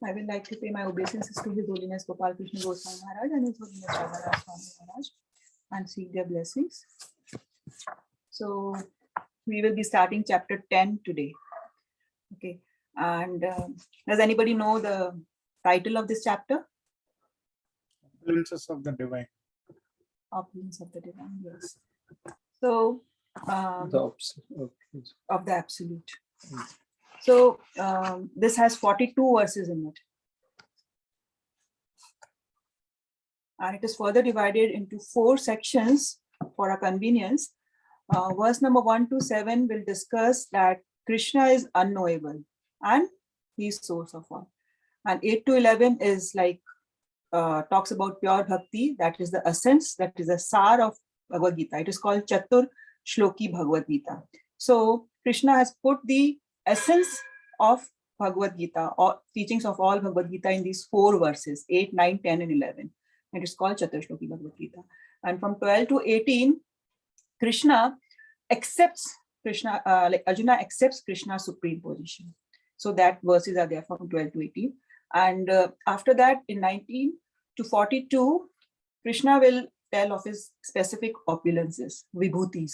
I would like to pay my obeisances to His Holiness Gopal Krishna Goswami Maharaj and His Holiness Raghunathas Goswami Maharaj and seek their blessings. So we will be starting chapter 10 today. Okay, and does anybody know the title of this chapter? Opulences of the Divine. Opulence of the Divine, yes. So of the Absolute. So this has 42 verses in it. And it is further divided into 4 sections for our convenience. Verse number 1 to 7 will discuss that Krishna is unknowable and he is source of all. And 8 to 11 is like talks about pure bhakti, that is the essence, that is the sar of Bhagavad Gita. It is called Chatur Shloki Bhagavad Gita. So Krishna has put the essence of Bhagavad Gita or teachings of all Bhagavad Gita in these 4 verses, 8, 9, 10 and 11. It is called Chatur Shloki Bhagavad Gita. And from 12 to 18, Krishna accepts like Arjuna accepts Krishna's supreme position. So that verses are there from 12 to 18. And after that, in 19 to 42, Krishna will tell of his specific opulences, vibhutis.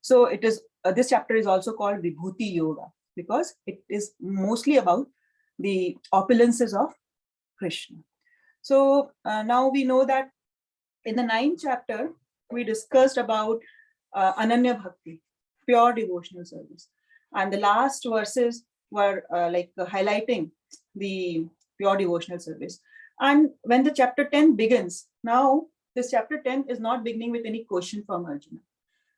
So it is this chapter is also called Vibhuti Yoga because it is mostly about the opulences of Krishna. So now we know that in the 9th chapter, we discussed about Ananya Bhakti, pure devotional service. And the last verses were highlighting the pure devotional service. And when the chapter 10 begins, now this chapter 10 is not beginning with any question from Arjuna.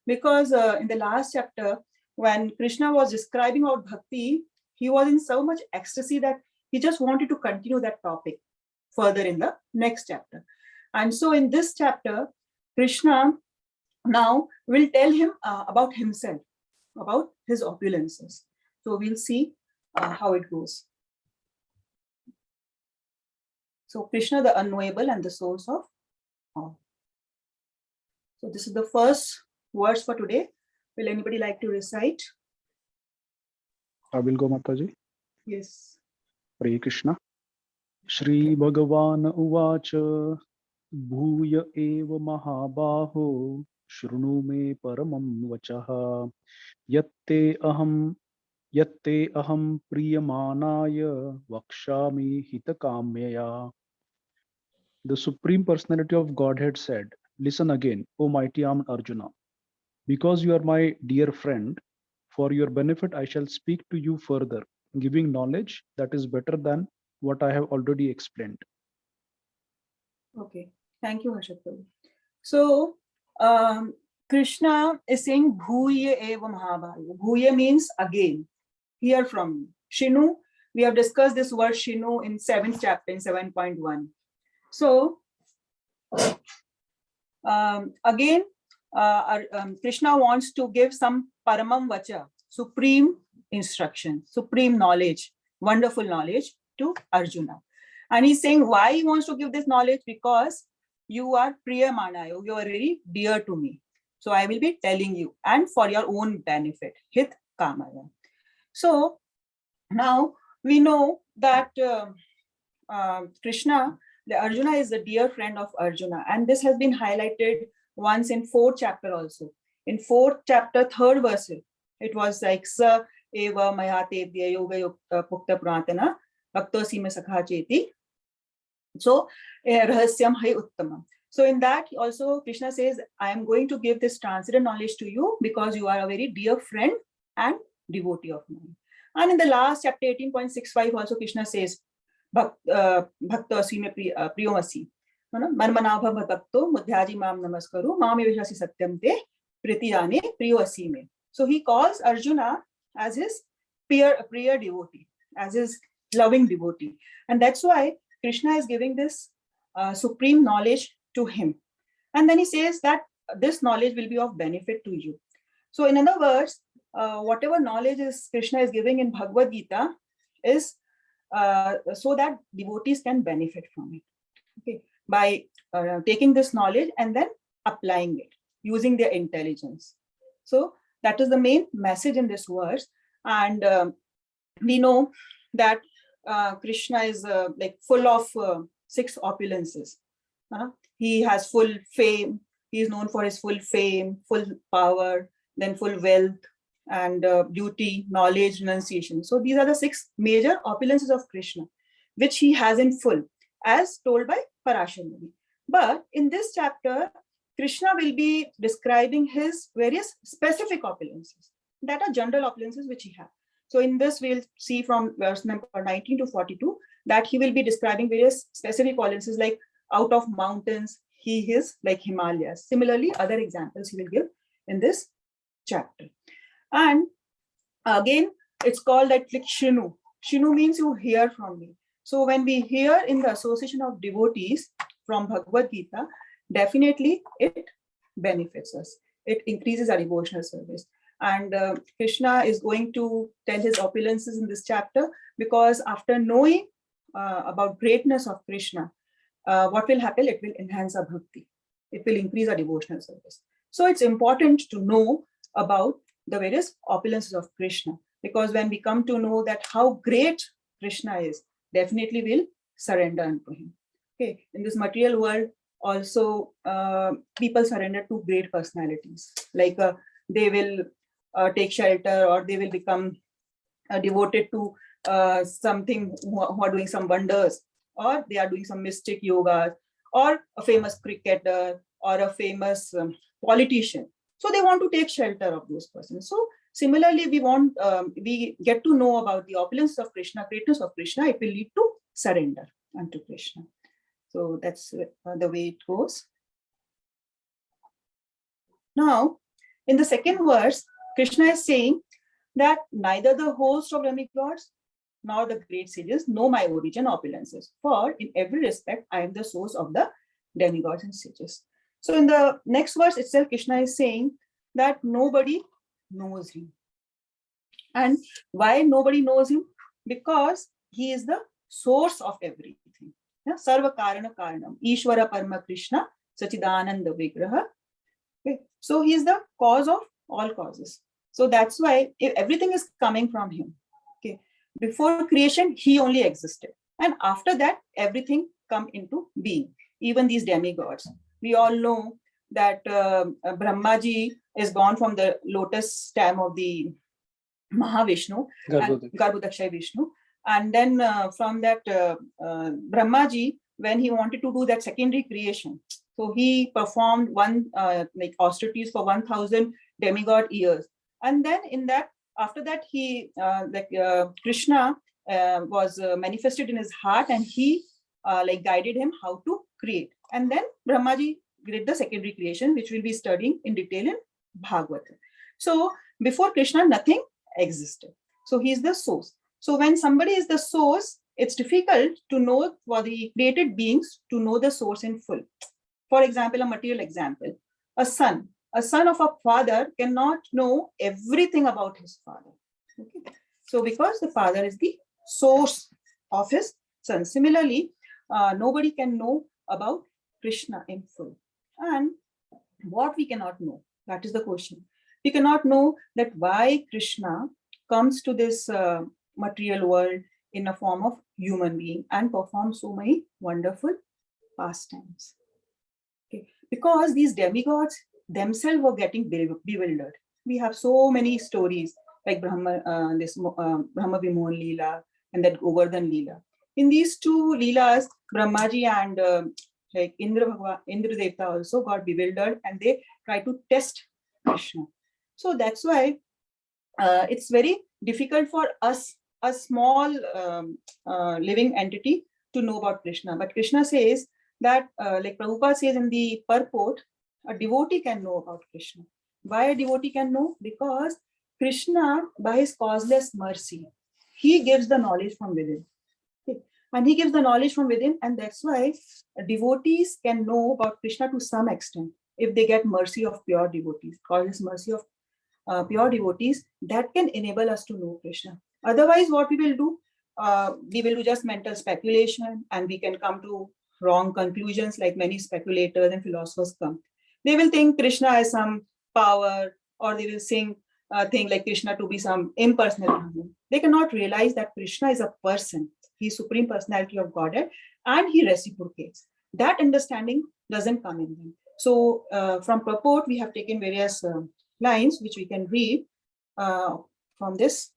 Because in the last chapter, when Krishna was describing about bhakti, he was in so much ecstasy that he just wanted to continue that topic further in the next chapter. And so in this chapter, Krishna now will tell him about himself, about his opulences. So we'll see how it goes. So Krishna, the unknowable and the source of all. So this is the first verse for today. Will anybody like to recite? I will go, Mataji. Yes. Hare Krishna. Shri Bhagavan Uvacha Bhuya Eva Mahabaho Shrunu Me Paramam Vachaha Yatte Aham Priyamanaya Vakshami Hitakamyaya. The Supreme Personality of Godhead said, "Listen again, O mighty armed Arjuna. Because you are my dear friend, for your benefit I shall speak to you further, giving knowledge that is better than what I have already explained." Okay, thank you, Harshad. So Krishna is saying Bhuya Eva Mahabhaya. Bhuya means again, hear from me. Shinu, we have discussed this word Shinu in 7th chapter, in 7.1. So again, Krishna wants to give some Paramam Vacha, supreme instruction, supreme knowledge, wonderful knowledge to Arjuna. And he's saying why he wants to give this knowledge, because you are Priyamana, you are very dear to me. So I will be telling you, and for your own benefit, Hit Kamaya. So now we know that Krishna, the Arjuna is a dear friend of Arjuna, and this has been highlighted once in 4th chapter also. In 4th chapter, 3rd verse, it was like Sa Eva Mayatevya Yoga Pukta Pratana Bhaktosime Sakha Cheti. So Rahasyam Hai Uttamam. So in that also Krishna says, I am going to give this transcendental knowledge to you because you are a very dear friend and devotee of mine. And in the last chapter 18.65 also Krishna says, Bhakta Asime Priyomasi. Manmanabha Bhakto Mudhyaji Mam Namaskaru Mami Vishasi Satyam Te Pritiyane Priyosime. So he calls Arjuna as his priya devotee, as his loving devotee. And that's why Krishna is giving this supreme knowledge to him. And then he says that this knowledge will be of benefit to you. So in other words, whatever knowledge Krishna is giving in Bhagavad Gita is so that devotees can benefit from it. Okay, by taking this knowledge and then applying it, using their intelligence. So that is the main message in this verse. And we know that Krishna is like full of six opulences. He has full fame. He is known for his full fame, full power, then full wealth and beauty, knowledge, renunciation. So these are the six major opulences of Krishna, which he has in full, as told by Parashar Muni. But in this chapter, Krishna will be describing his various specific opulences that are general opulences which he has. So in this, we'll see from verse number 19 to 42 that he will be describing various specific opulences, like out of mountains, he is like Himalayas. Similarly, other examples he will give in this chapter. And again, it's called like Shinu. Shinu means you hear from me. So when we hear in the association of devotees from Bhagavad Gita, definitely it benefits us. It increases our devotional service. And Krishna is going to tell his opulences in this chapter, because after knowing about greatness of Krishna, what will happen? It will enhance our bhakti. It will increase our devotional service. So it's important to know about the various opulences of Krishna, because when we come to know that how great Krishna is, definitely we'll surrender unto him. Okay, in this material world, also people surrender to great personalities, like they will take shelter, or they will become devoted to something who are doing some wonders, or they are doing some mystic yoga, or a famous cricketer, or a famous politician. So they want to take shelter of those persons. So similarly, we get to know about the opulence of Krishna, greatness of Krishna. It will lead to surrender unto Krishna. So that's the way it goes. Now, in the second verse, Krishna is saying that neither the host of demigods nor the great sages know my origin opulences, for in every respect I am the source of the demigods and sages. So in the next verse itself, Krishna is saying that nobody knows him. And why nobody knows him? Because he is the source of everything. Sarva Karana Karanam, Ishvara Parma Krishna, Sachidananda Vigraha. Okay. So he is the cause of all causes. So that's why everything is coming from him. Okay. Before creation, he only existed. And after that, everything come into being, even these demigods. We all know that Brahmaji is born from the lotus stem of the Mahavishnu, Garbhodakshay Vishnu. And then from that Brahmaji, when he wanted to do that secondary creation, so he performed like austerities for 1,000 demigod years. And then in that, after that, he Krishna was manifested in his heart, and he like guided him how to create. And then Brahmaji did the secondary creation, which we'll be studying in detail in Bhagavatam. So before Krishna, nothing existed. So he is the source. So when somebody is the source, it's difficult to know for the created beings to know the source in full. For example, a material example, a son of a father cannot know everything about his father. Okay? So because the father is the source of his son. Similarly, nobody can know about Krishna in full. And what we cannot know, that is the question. We cannot know that why Krishna comes to this material world in a form of human being and performs so many wonderful pastimes. Okay. Because these demigods themselves were getting bewildered. We have so many stories like Brahma Vimohan Leela and that Govardhan Leela. In these two Leelas, Brahmaji and like Indra Devta also got bewildered, and they try to test Krishna. So that's why it's very difficult for us, a small living entity, to know about Krishna. But Krishna says that, like Prabhupada says in the purport, a devotee can know about Krishna. Why a devotee can know? Because Krishna, by his causeless mercy, he gives the knowledge from within. Okay. And he gives the knowledge from within, and that's why devotees can know about Krishna to some extent if they get mercy of pure devotees, causeless mercy of pure devotees, that can enable us to know Krishna. Otherwise, what we will do just mental speculation, and we can come to wrong conclusions, like many speculators and philosophers come. They will think Krishna has some power, or they will think think like Krishna to be some impersonal Brahman. They cannot realize that Krishna is a person. He is Supreme Personality of Godhead, and he reciprocates. That understanding doesn't come in them. So from purport, we have taken various lines which we can read from this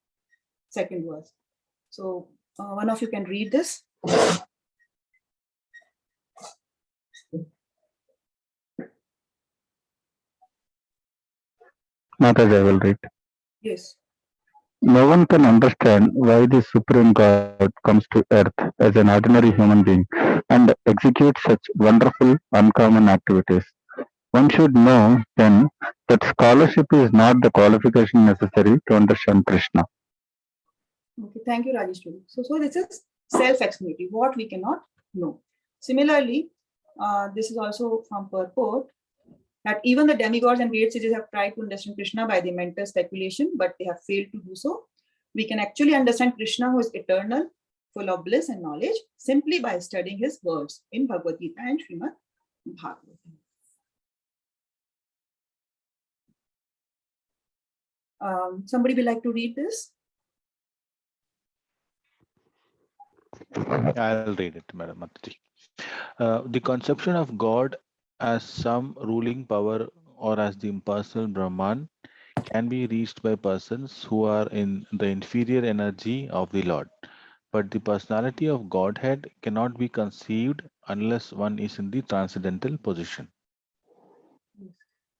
second verse. So one of you can read this. Mataji, I will read. Yes. No one can understand why the Supreme God comes to earth as an ordinary human being and executes such wonderful, uncommon activities. One should know then that scholarship is not the qualification necessary to understand Krishna. Okay, thank you, Rajeshwari. So this is self-explanatory, what we cannot know. Similarly, this is also from purport that even the demigods and great sages have tried to understand Krishna by the mental speculation, but they have failed to do so. We can actually understand Krishna, who is eternal, full of bliss and knowledge, simply by studying his words in Bhagavad Gita and Srimad Bhagavatam. Somebody would like to read this? I'll read it, Madam Mataji. The conception of God as some ruling power or as the impersonal Brahman can be reached by persons who are in the inferior energy of the Lord. But the personality of Godhead cannot be conceived unless one is in the transcendental position.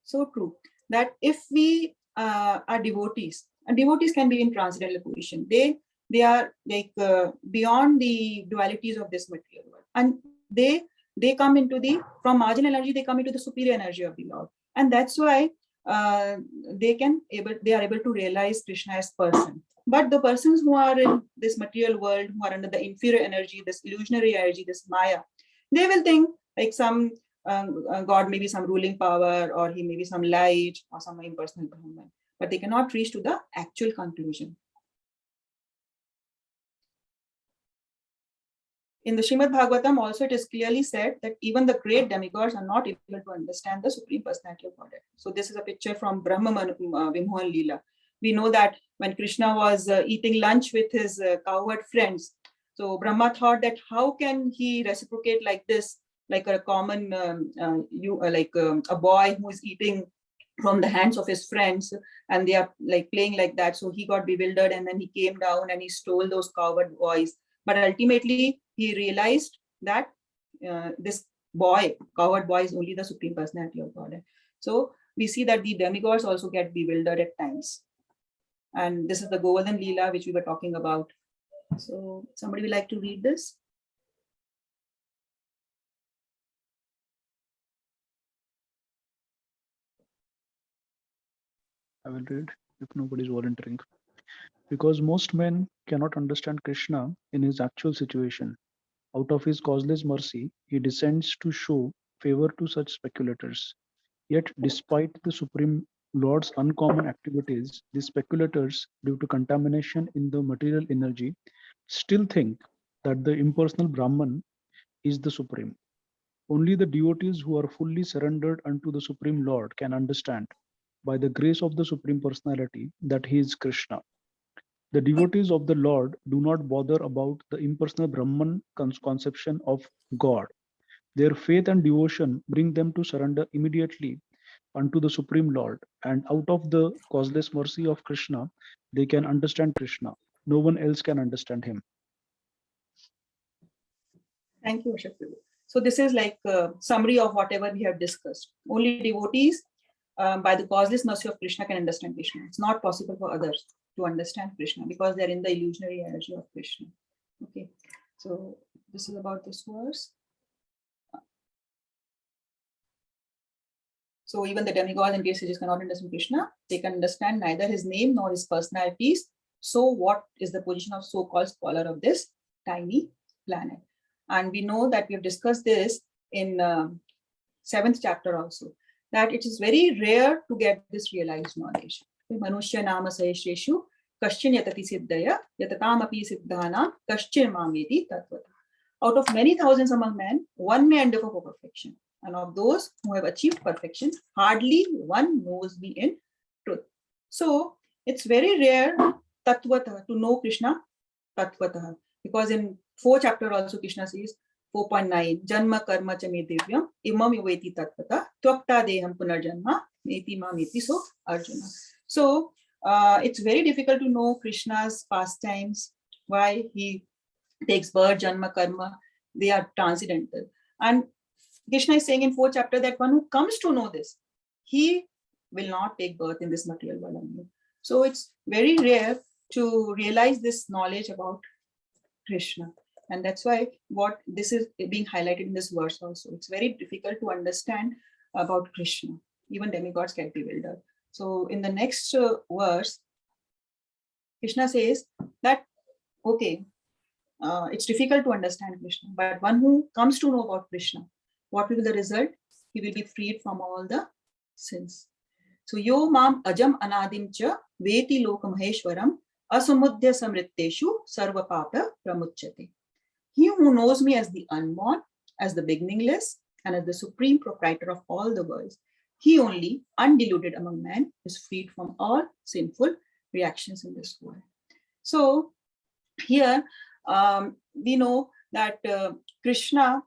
So true that if we are devotees, and devotees can be in transcendental position, they are like beyond the dualities of this material world, and they come into the, from marginal energy, they come into the superior energy of the Lord, and that's why they are able to realize Krishna as person. But the persons who are in this material world, who are under the inferior energy, this illusionary energy, this Maya, they will think like some God may be some ruling power, or he may be some light, or some impersonal Brahman, but they cannot reach to the actual conclusion. In the Srimad Bhagavatam also, it is clearly said that even the great demigods are not able to understand the Supreme Personality of Godhead. So this is a picture from Brahma Vimohan Leela. We know that when Krishna was eating lunch with his cowherd friends, so Brahma thought that how can he reciprocate like this, like a common, a boy who is eating from the hands of his friends, and they are like playing like that. So he got bewildered, and then he came down and he stole those cowherd boys. But ultimately, he realized that this cowherd boy, is only the Supreme Personality of God. So we see that the demigods also get bewildered at times. And this is the Govardhan Leela, which we were talking about. So somebody would like to read this? I will read if nobody is volunteering. Because most men cannot understand Krishna in his actual situation. Out of his causeless mercy, he descends to show favor to such speculators. Yet, despite the Supreme Lord's uncommon activities, these speculators, due to contamination in the material energy, still think that the impersonal Brahman is the Supreme. Only the devotees who are fully surrendered unto the Supreme Lord can understand, by the grace of the Supreme Personality, that he is Krishna. The devotees of the Lord do not bother about the impersonal Brahman conception of God. Their faith and devotion bring them to surrender immediately unto the Supreme Lord, and out of the causeless mercy of Krishna, they can understand Krishna. No one else can understand him. Thank you, Ashok. So this is like a summary of whatever we have discussed. Only devotees, by the causeless mercy of Krishna, can understand Krishna. It's not possible for others to understand Krishna because they're in the illusionary energy of Krishna. Okay, so this is about this verse. So even the demigods and great sages cannot understand Krishna. They can understand neither his name nor his personalities. So what is the position of so-called scholar of this tiny planet? And we know that we have discussed this in 7th chapter also, that it is very rare to get this realized knowledge. Manushya nama sahishreshu kaschin yatati siddhaya yatatamapi siddhana kaschin mameti tatvata. Out of many thousands among men, one may endeavor for perfection. And of those who have achieved perfection, hardly one knows me in truth. So it's very rare tattvata to know Krishna tattvata, because in 4th chapter also Krishna says 4.9 Janma karma cha me divyam imam yuveti tattvata twakta deham punarjanma meti ma meti. So Arjuna. So it's very difficult to know Krishna's pastimes, why he takes birth, janma, karma, they are transcendental. And Krishna is saying in 4th chapter that one who comes to know this, he will not take birth in this material world only. So it's very rare to realize this knowledge about Krishna. And that's why what this is being highlighted in this verse also. It's very difficult to understand about Krishna. Even demigods get bewildered. So in the next verse, Krishna says that, okay, it's difficult to understand Krishna, but one who comes to know about Krishna, what will be the result? He will be freed from all the sins. So yo mam ajam anadim cha veti lokamaheshwaram asumudya samritteshu sarva papa pramuchyate. He who knows me as the unborn, as the beginningless, and as the supreme proprietor of all the worlds, he only, undiluted among men, is freed from all sinful reactions in this world. So here we know that Krishna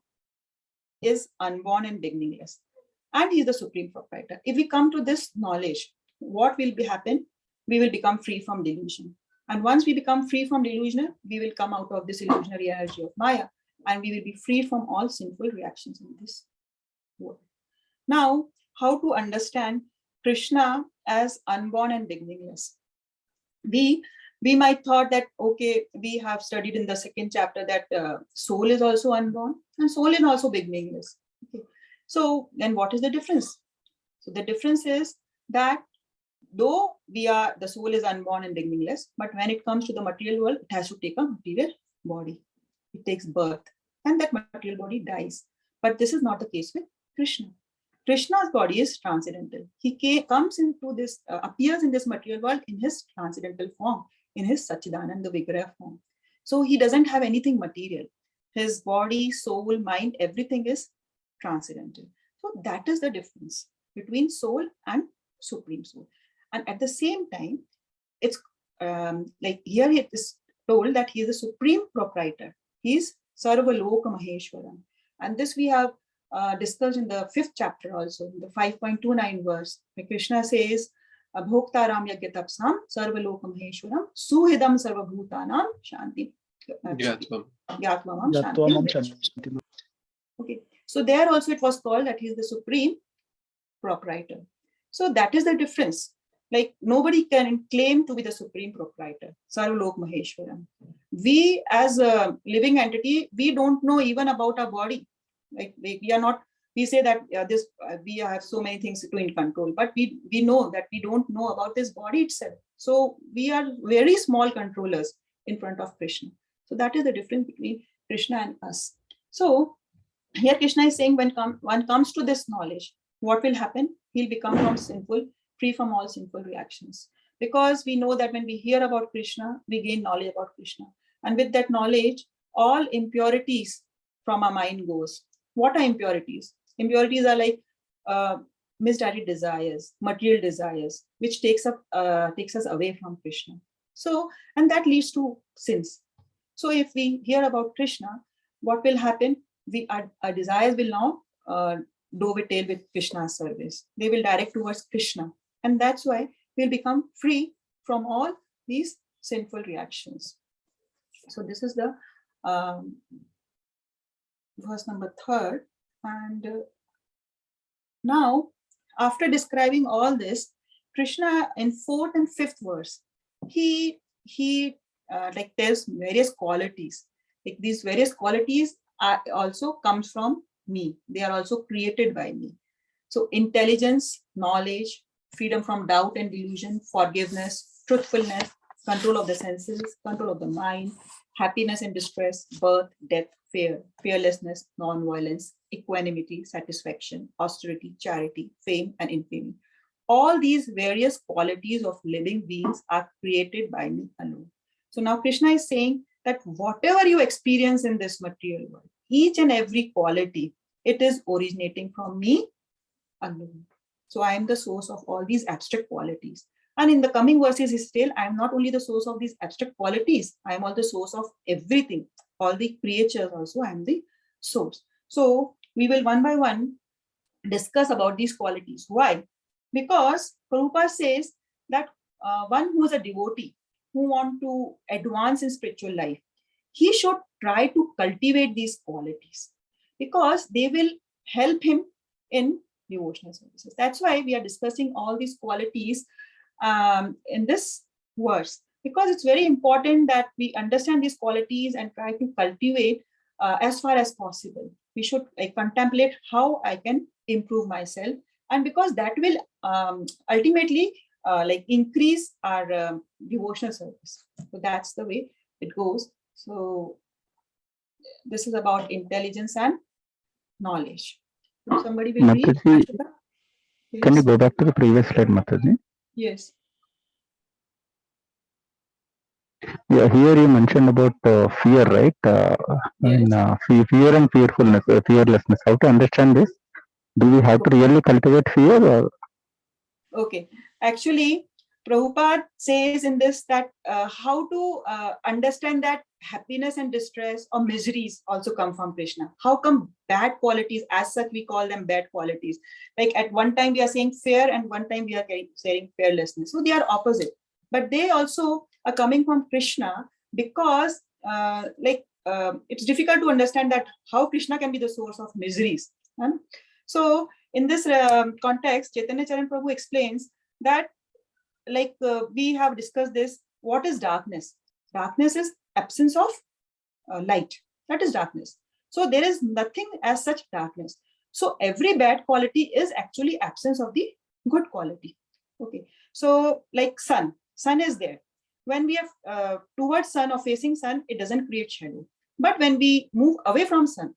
is unborn and beginningless, and he is the supreme proprietor. If we come to this knowledge, what will happen? We will become free from delusion. And once we become free from delusion, we will come out of this illusionary energy of Maya, and we will be free from all sinful reactions in this world. Now, how to understand Krishna as unborn and beginningless? We might thought that, okay, we have studied in the 2nd chapter that soul is also unborn and soul is also beginningless. Okay. So then what is the difference? So the difference is that though the soul is unborn and beginningless, but when it comes to the material world, it has to take a material body. It takes birth and that material body dies. But this is not the case with Krishna. Krishna's body is transcendental. He comes into this, appears in this material world in his transcendental form, in his Sachidananda Vigraha form. So he doesn't have anything material. His body, soul, mind, everything is transcendental. So that is the difference between soul and supreme soul. And at the same time, it's like here it is told that he is the supreme proprietor. He is Sarva Loka Maheshwaram. And this we have discussed in the 5th chapter also, in the 5.29 verse, where Krishna says, Abhoktaram Yagyatapsam Sarva Loka Maheshwaram Suhidam Sarva Bhutanam Shanti. Gyatvam Shanti. Okay, so there also it was called that he is the supreme proprietor. So that is the difference. Like nobody can claim to be the supreme proprietor, Sarvalok Maheshwaram. We as a living entity, we don't know even about our body. Like we are not, we say that we have so many things to in control, but we know that we don't know about this body itself. So we are very small controllers in front of Krishna. So that is the difference between Krishna and us. So here Krishna is saying when one comes to this knowledge, what will happen? He'll become free from all sinful reactions. Because we know that when we hear about Krishna, we gain knowledge about Krishna. And with that knowledge, all impurities from our mind goes. What are impurities? Impurities are like misguided desires, material desires, which takes us away from Krishna. So, and that leads to sins. So if we hear about Krishna, what will happen? Our desires will now dovetail with Krishna's service. They will direct towards Krishna. And that's why we'll become free from all these sinful reactions. So this is the verse number 3rd. And now, after describing all this, Krishna in 4th and 5th verse, he like tells various qualities. Like these various qualities also comes from me. They are also created by me. So intelligence, knowledge, freedom from doubt and delusion, forgiveness, truthfulness, control of the senses, control of the mind, happiness and distress, birth, death, fear, fearlessness, non-violence, equanimity, satisfaction, austerity, charity, fame, and infamy. All these various qualities of living beings are created by me alone. So now Krishna is saying that whatever you experience in this material world, each and every quality, it is originating from me alone. So I am the source of all these abstract qualities. And in the coming verses, he still, I am not only the source of these abstract qualities, I am also the source of everything, all the creatures also, I am the source. So we will one by one discuss about these qualities. Why? Because Prabhupada says that one who is a devotee, who want to advance in spiritual life, he should try to cultivate these qualities because they will help him in devotional services. That's why we are discussing all these qualities in this verse, because it's very important that we understand these qualities and try to cultivate as far as possible. We should contemplate how I can improve myself, and because that will ultimately increase our devotional service. So that's the way it goes. So this is about intelligence and knowledge. So somebody will read. Mataji, Ashita? can you Yes. go back to the previous slide, Mataji? Yes. Yeah, here you mentioned about fear, right? Yes. Fear and fearfulness, fearlessness. How to understand this? Do we have to really cultivate fear? Or? Okay. Actually, Prabhupada says in this that how to understand that happiness and distress or miseries also come from Krishna. How come bad qualities, as such, we call them bad qualities? Like at one time we are saying fear, and one time we are saying fearlessness. So they are opposite, but they also are coming from Krishna because it's difficult to understand that how Krishna can be the source of miseries. Huh? So in this context, Chaitanya Charan Prabhu explains that we have discussed this, what is darkness? Darkness is absence of light. That is darkness. So there is nothing as such darkness. So every bad quality is actually absence of the good quality. Okay. So like sun is there. When we are towards sun or facing sun, it doesn't create shadow. But when we move away from sun,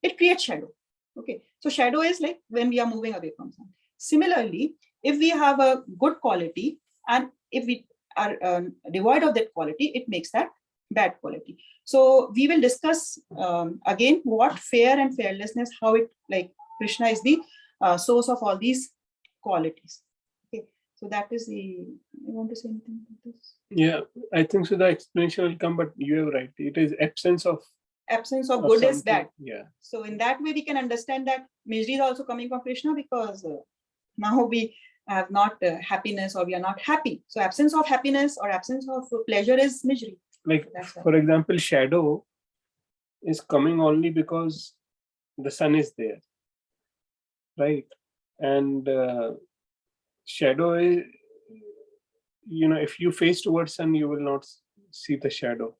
it creates shadow. Okay. So shadow is like when we are moving away from sun. Similarly, if we have a good quality and if we are devoid of that quality, it makes that bad quality. So we will discuss again what fear and fearlessness, how it Krishna is the source of all these qualities. Okay. So that is the, you want to say anything about this? Yeah, I think so. The explanation will come, but you are right. It is absence of good is something. bad. Yeah. So in that way, we can understand that misery is also coming from Krishna, because now we have not happiness, or we are not happy. So absence of happiness or absence of pleasure is misery. Like, That's for example, shadow is coming only because the sun is there, right? And shadow is, if you face towards sun, you will not see the shadow.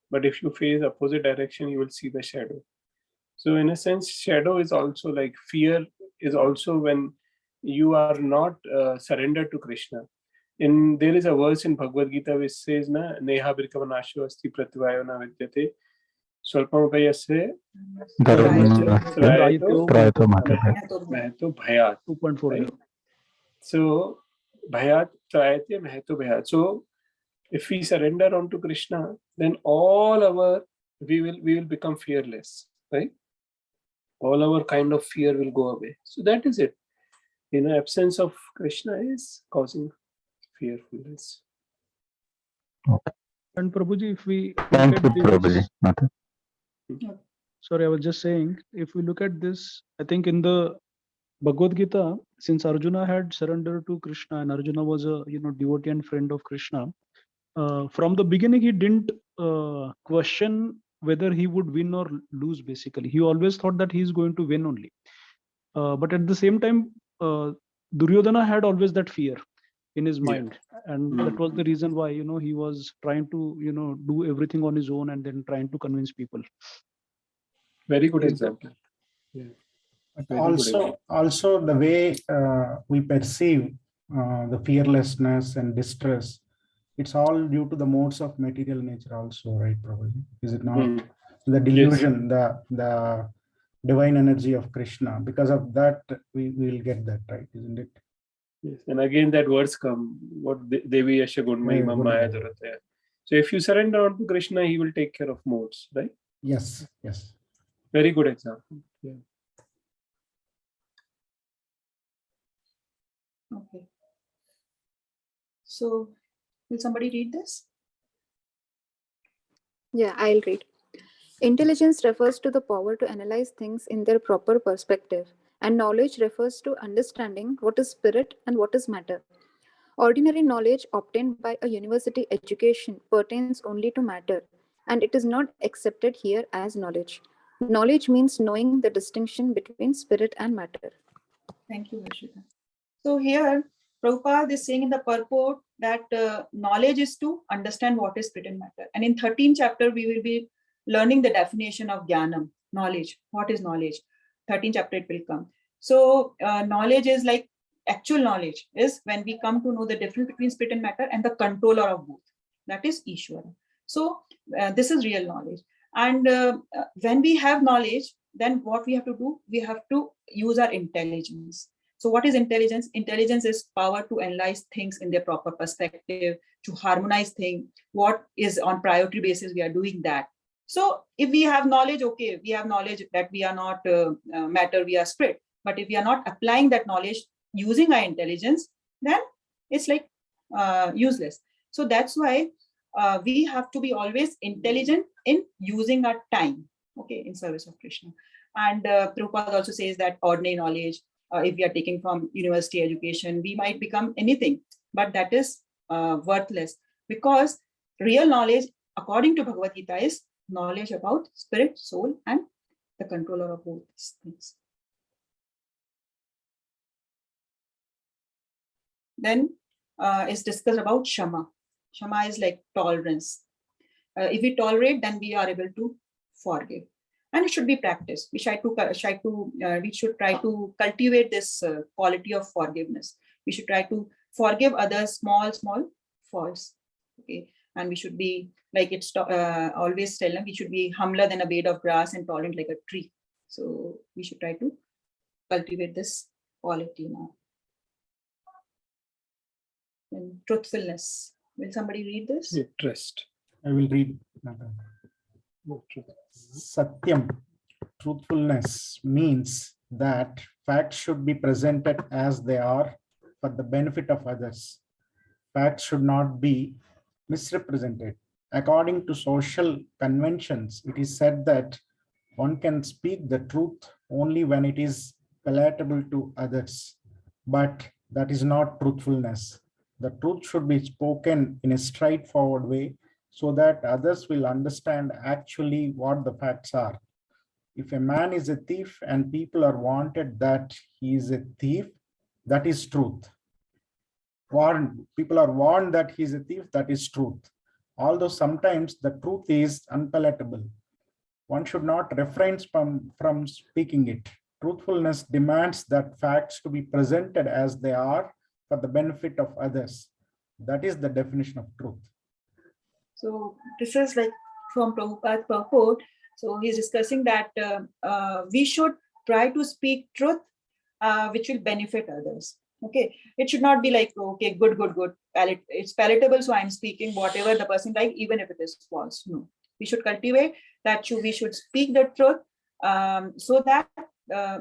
But if you face opposite direction, you will see the shadow. So in a sense, shadow is also like fear is also when you are not surrendered to Krishna. There is a verse in Bhagavad Gita which says, "Na neha birkavanasho asti pratvayo na vidyate swalpamapayasya bhayat." 2.40. So bhayat trayate mahato bhayat. So if we surrender onto Krishna, then we will become fearless, right? All our kind of fear will go away. So that is it. Absence of Krishna is causing fearfulness. And Prabhuji, if we Thank look you, at this, Prabhuji. Mata. sorry, I was just saying, if we look at this, I think in the Bhagavad Gita, since Arjuna had surrendered to Krishna and Arjuna was a devotee and friend of Krishna, from the beginning he didn't question whether he would win or lose. Basically, he always thought that he is going to win only. But at the same time, Duryodhana had always that fear in his mind, and that was the reason why he was trying to do everything on his own and then trying to convince people. Very good example. Yeah. But also the way we perceive the fearlessness and distress, it's all due to the modes of material nature also, right, probably? Is it not? The delusion, the divine energy of Krishna. Because of that, we will get that, right, isn't it? Yes. And again, that words come, what Devi Yasha Gunmai Maya Durataya. So if you surrender onto Krishna, he will take care of modes, right? Yes, yes. Very good example. Yeah. Okay. So will somebody read this? Yeah, I'll read. Intelligence refers to the power to analyze things in their proper perspective, and knowledge refers to understanding what is spirit and what is matter. Ordinary knowledge obtained by a university education pertains only to matter, and it is not accepted here as knowledge. Knowledge means knowing the distinction between spirit and matter. Thank you, Varshita. So here, Prabhupada is saying in the purport that knowledge is to understand what is spirit and matter. And in 13th chapter, we will be learning the definition of jnanam, knowledge. What is knowledge? 13th chapter it will come. So knowledge is like actual knowledge is when we come to know the difference between spirit and matter and the controller of both. That is Ishvara. So this is real knowledge. And when we have knowledge, then what we have to do? We have to use our intelligence. So what is intelligence? Intelligence is power to analyze things in their proper perspective, to harmonize things. What is on priority basis, we are doing that. So if we have knowledge, okay, we have knowledge that we are not matter, we are spirit. But if we are not applying that knowledge using our intelligence, then it's like useless. So that's why we have to be always intelligent in using our time, okay, in service of Krishna. And Prabhupada also says that ordinary knowledge, if we are taking from university education, we might become anything, but that is worthless, because real knowledge, according to Bhagavad Gita, is knowledge about spirit, soul, and the controller of both these things. Then is discussed about Shama. Shama is like tolerance. If we tolerate, then we are able to forgive, and it should be practiced. We should try to cultivate this quality of forgiveness. We should try to forgive others small faults. Okay, and we should be like it's always tell them, we should be humbler than a blade of grass and tolerant like a tree. So we should try to cultivate this quality now. And truthfulness. Will somebody read this? Trust. I will read. Satyam, truthfulness, means that facts should be presented as they are for the benefit of others. Facts should not be misrepresented. According to social conventions, it is said that one can speak the truth only when it is palatable to others. But that is not truthfulness. The truth should be spoken in a straightforward way so that others will understand actually what the facts are. If a man is a thief and people are wanted that he is a thief, that is truth. People are warned that he is a thief, that is truth. Although sometimes the truth is unpalatable, one should not refrain from speaking it. Truthfulness demands that facts to be presented as they are for the benefit of others. That is the definition of truth. So this is like from Prabhupada's purport. So he's discussing that we should try to speak truth which will benefit others. Okay, it should not be like, okay, good. It's palatable, so I'm speaking whatever the person like, even if it is false. No, we should cultivate that. We should speak the truth so that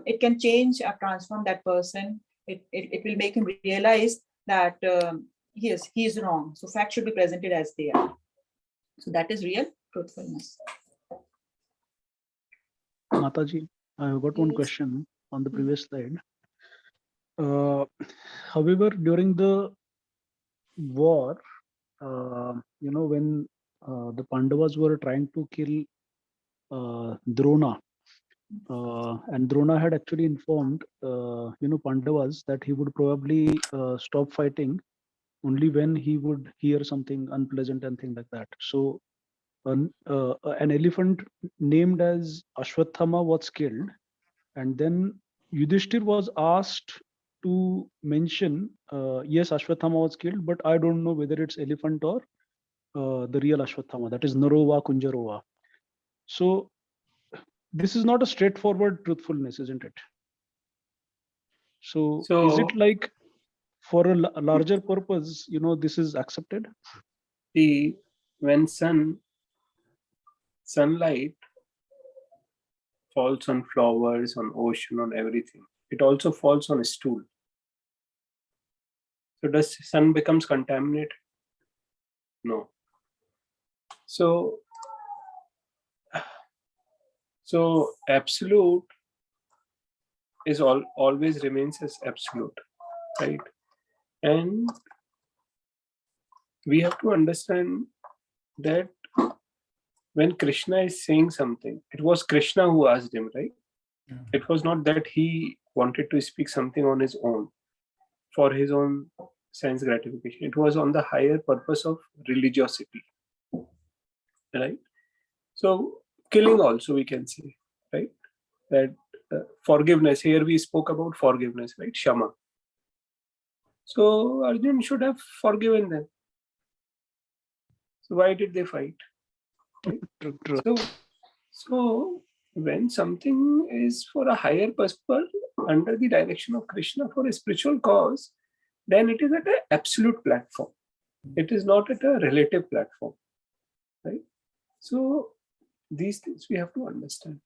it can change or transform that person. It will make him realize that he is wrong. So facts should be presented as they are. So that is real truthfulness. Mataji, I have got one Yes. question on the previous slide. However, during the war, when the Pandavas were trying to kill Drona, and Drona had actually informed, Pandavas that he would probably stop fighting only when he would hear something unpleasant and things like that. So an elephant named as Ashwathama was killed, and then Yudhishthir was asked to mention, yes, Ashwathama was killed, but I don't know whether it's elephant or the real Ashwathama, that is Narova Kunjarova. So this is not a straightforward truthfulness, isn't it? So is it like for a larger purpose, this is accepted? See, when sunlight falls on flowers, on ocean, on everything, it also falls on a stool. So does sun becomes contaminated? No. So absolute is always remains as absolute, right? And we have to understand that when Krishna is saying something, it was Krishna who asked him, right? Yeah. It was not that he wanted to speak something on his own for his own sense gratification. It was on the higher purpose of religiosity, right? So killing also, we can say, right? That forgiveness, here we spoke about forgiveness, right? Shama. So Arjun should have forgiven them. So why did they fight? Right? True. So when something is for a higher purpose under the direction of Krishna for a spiritual cause, then it is at an absolute platform. It is not at a relative platform, right? So these things we have to understand.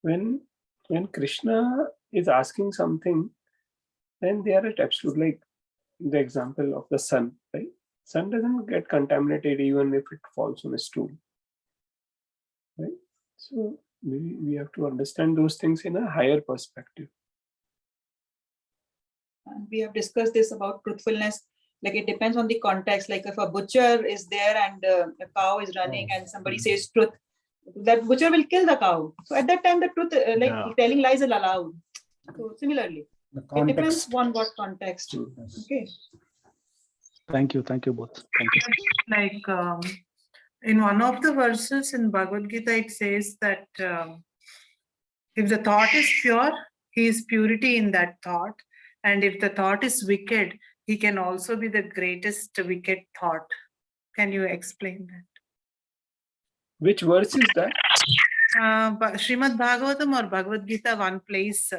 When Krishna is asking something, then they are at absolute, like the example of the sun, right? Sun doesn't get contaminated even if it falls on a stool, right? So we have to understand those things in a higher perspective. And we have discussed this about truthfulness. Like it depends on the context. Like if a butcher is there and a cow is running and somebody says truth, that butcher will kill the cow. So at that time, the truth, telling lies is allowed. So similarly, it depends on what context. Okay. Thank you both. Thank you. Like in one of the verses in Bhagavad Gita, it says that if the thought is pure, he is purity in that thought. And if the thought is wicked, he can also be the greatest wicked thought. Can you explain that? Which verse is that? Srimad Bhagavatam or Bhagavad Gita, one place.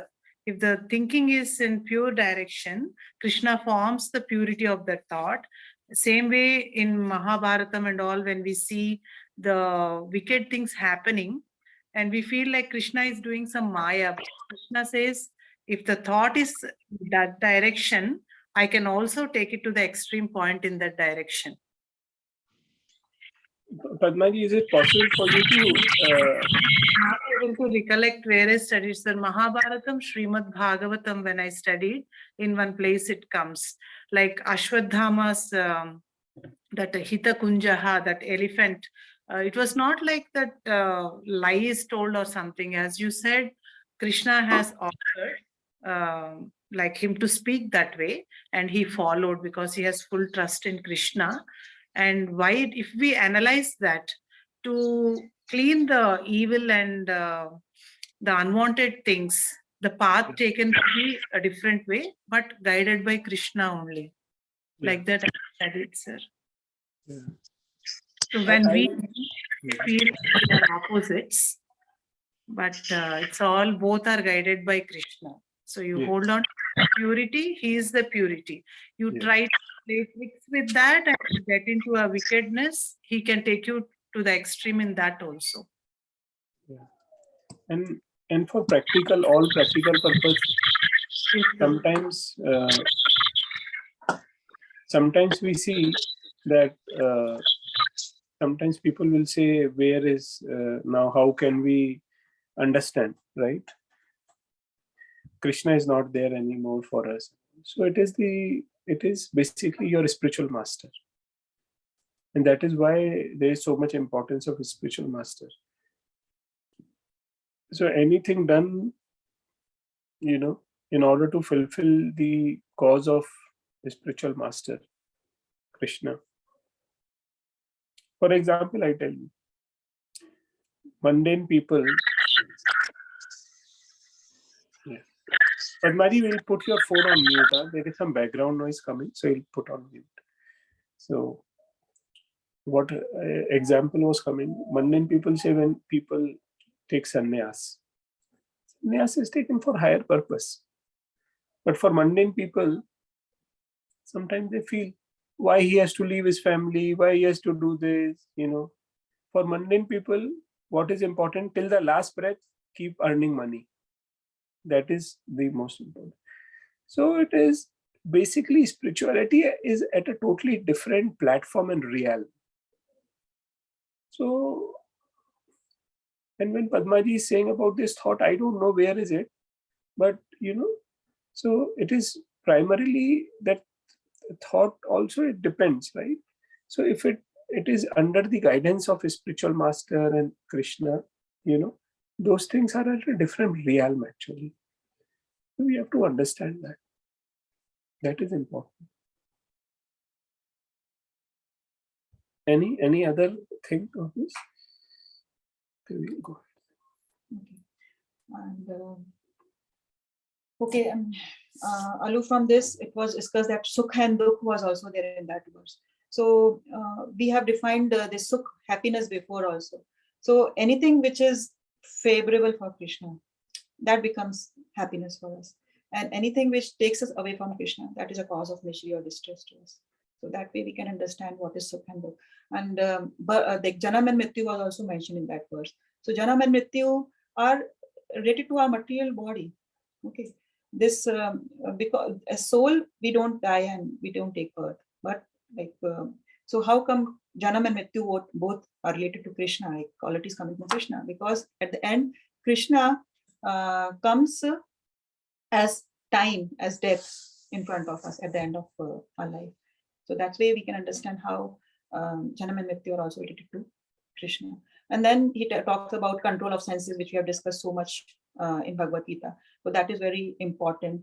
If the thinking is in pure direction, Krishna forms the purity of the thought. Same way in Mahabharatam and all, when we see the wicked things happening, and we feel like Krishna is doing some Maya. Krishna says, if the thought is that direction, I can also take it to the extreme point in that direction. Padmaji, is it possible for you to... Not able to recollect where I studied, sir. Mahabharatam, Srimad Bhagavatam, when I studied, in one place it comes. Like Ashwadhama's, that Hita Kunjaha, that elephant, it was not like that lie is told or something. As you said, Krishna has offered like him to speak that way, and he followed because he has full trust in Krishna. And why, if we analyze that, to clean the evil and the unwanted things, the path taken to be a different way, but guided by Krishna only. Like that I studied, sir. Yeah. So when we feel we are opposites, but it's all, both are guided by Krishna. So you hold on to purity, he is the purity. You try to play tricks with that and get into a wickedness, he can take you to the extreme in that also. Yeah. And for practical, all practical purpose, sometimes we see that sometimes people will say, where is now, how can we understand, right? Krishna is not there anymore for us. So it is basically your spiritual master. And that is why there is so much importance of a spiritual master. So anything done, in order to fulfill the cause of the spiritual master, Krishna. For example, I tell you, mundane people. But Mary will put your phone on mute. There is some background noise coming, so you'll put on mute. So what example was coming? Mundane people say when people take sannyas. Sannyas is taken for higher purpose. But for mundane people, sometimes they feel why he has to leave his family, why he has to do this, For mundane people, what is important, till the last breath, keep earning money. That is the most important. So it is basically spirituality is at a totally different platform and realm. So, and when Padmaji is saying about this thought, I don't know where is it, but so it is primarily that thought also, it depends, right? So if it is under the guidance of a spiritual master and Krishna, those things are at a different realm actually. So we have to understand that. That is important. Any other thing of this? Okay, we'll go ahead. And okay, Alu, from this, it was discussed that Sukha and Dukh was also there in that verse. So we have defined the Sukh, happiness, before also. So anything which is favorable for Krishna, that becomes happiness for us. And anything which takes us away from Krishna, that is a cause of misery or distress to us. So that way we can understand what is Sukha and Dukh. And the Janam and Mrityu was also mentioned in that verse. So Janam and Mrityu are related to our material body. Okay, this because as soul we don't die and we don't take birth, but like so how come Janam and Mrityu both are related to Krishna, like qualities coming from Krishna? Because at the end Krishna comes as time, as death in front of us at the end of our life. So that's way we can understand how Janam and Mrityu are also related to Krishna. And then he talks about control of senses, which we have discussed so much in Bhagavad Gita. So that is very important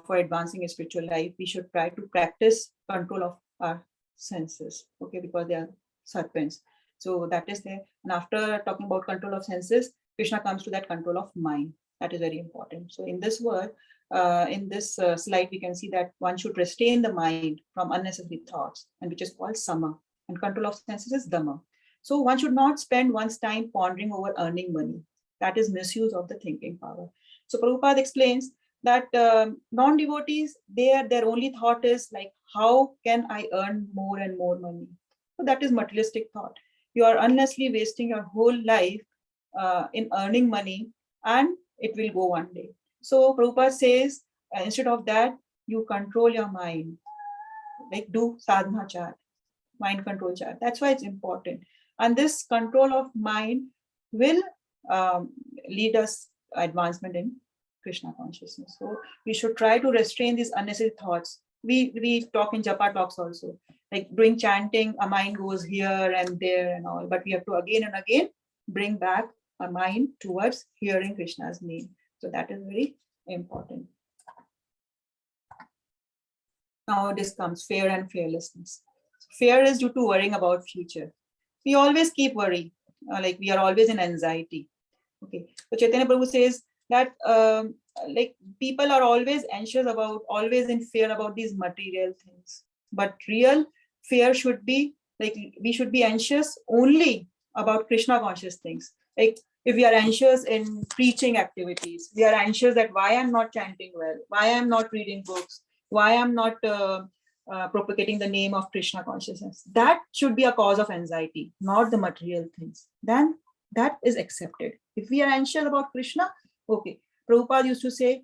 for advancing a spiritual life. We should try to practice control of our senses, okay, because they are serpents. So that is there. And after talking about control of senses, Krishna comes to that control of mind. That is very important. So in this word, in this slide, we can see that one should restrain the mind from unnecessary thoughts, and which is called sama. And control of senses is dhamma. So one should not spend one's time pondering over earning money. That is misuse of the thinking power. So Prabhupada explains that non-devotees, their only thought is like, how can I earn more and more money? So that is materialistic thought. You are unlessly wasting your whole life in earning money, and it will go one day. So Prabhupada says, instead of that, you control your mind, like do sadhana chart, mind control chart. That's why it's important. And this control of mind will lead us advancement in Krishna consciousness. So we should try to restrain these unnecessary thoughts. We talk in Japa talks also, like doing chanting, our mind goes here and there and all, but we have to again and again bring back our mind towards hearing Krishna's name. So that is very important. Now this comes fear and fearlessness. Fear is due to worrying about future. We always keep worry, like we are always in anxiety. Okay, so Chaitanya Prabhu says that like people are always anxious about, always in fear about these material things. But real fear should be like, we should be anxious only about Krishna conscious things. Like if we are anxious in preaching activities, we are anxious that why I'm not chanting well, why I'm not reading books, why I'm not propagating the name of Krishna consciousness. That should be a cause of anxiety, not the material things. Then that is accepted. If we are anxious about Krishna, okay. Prabhupada used to say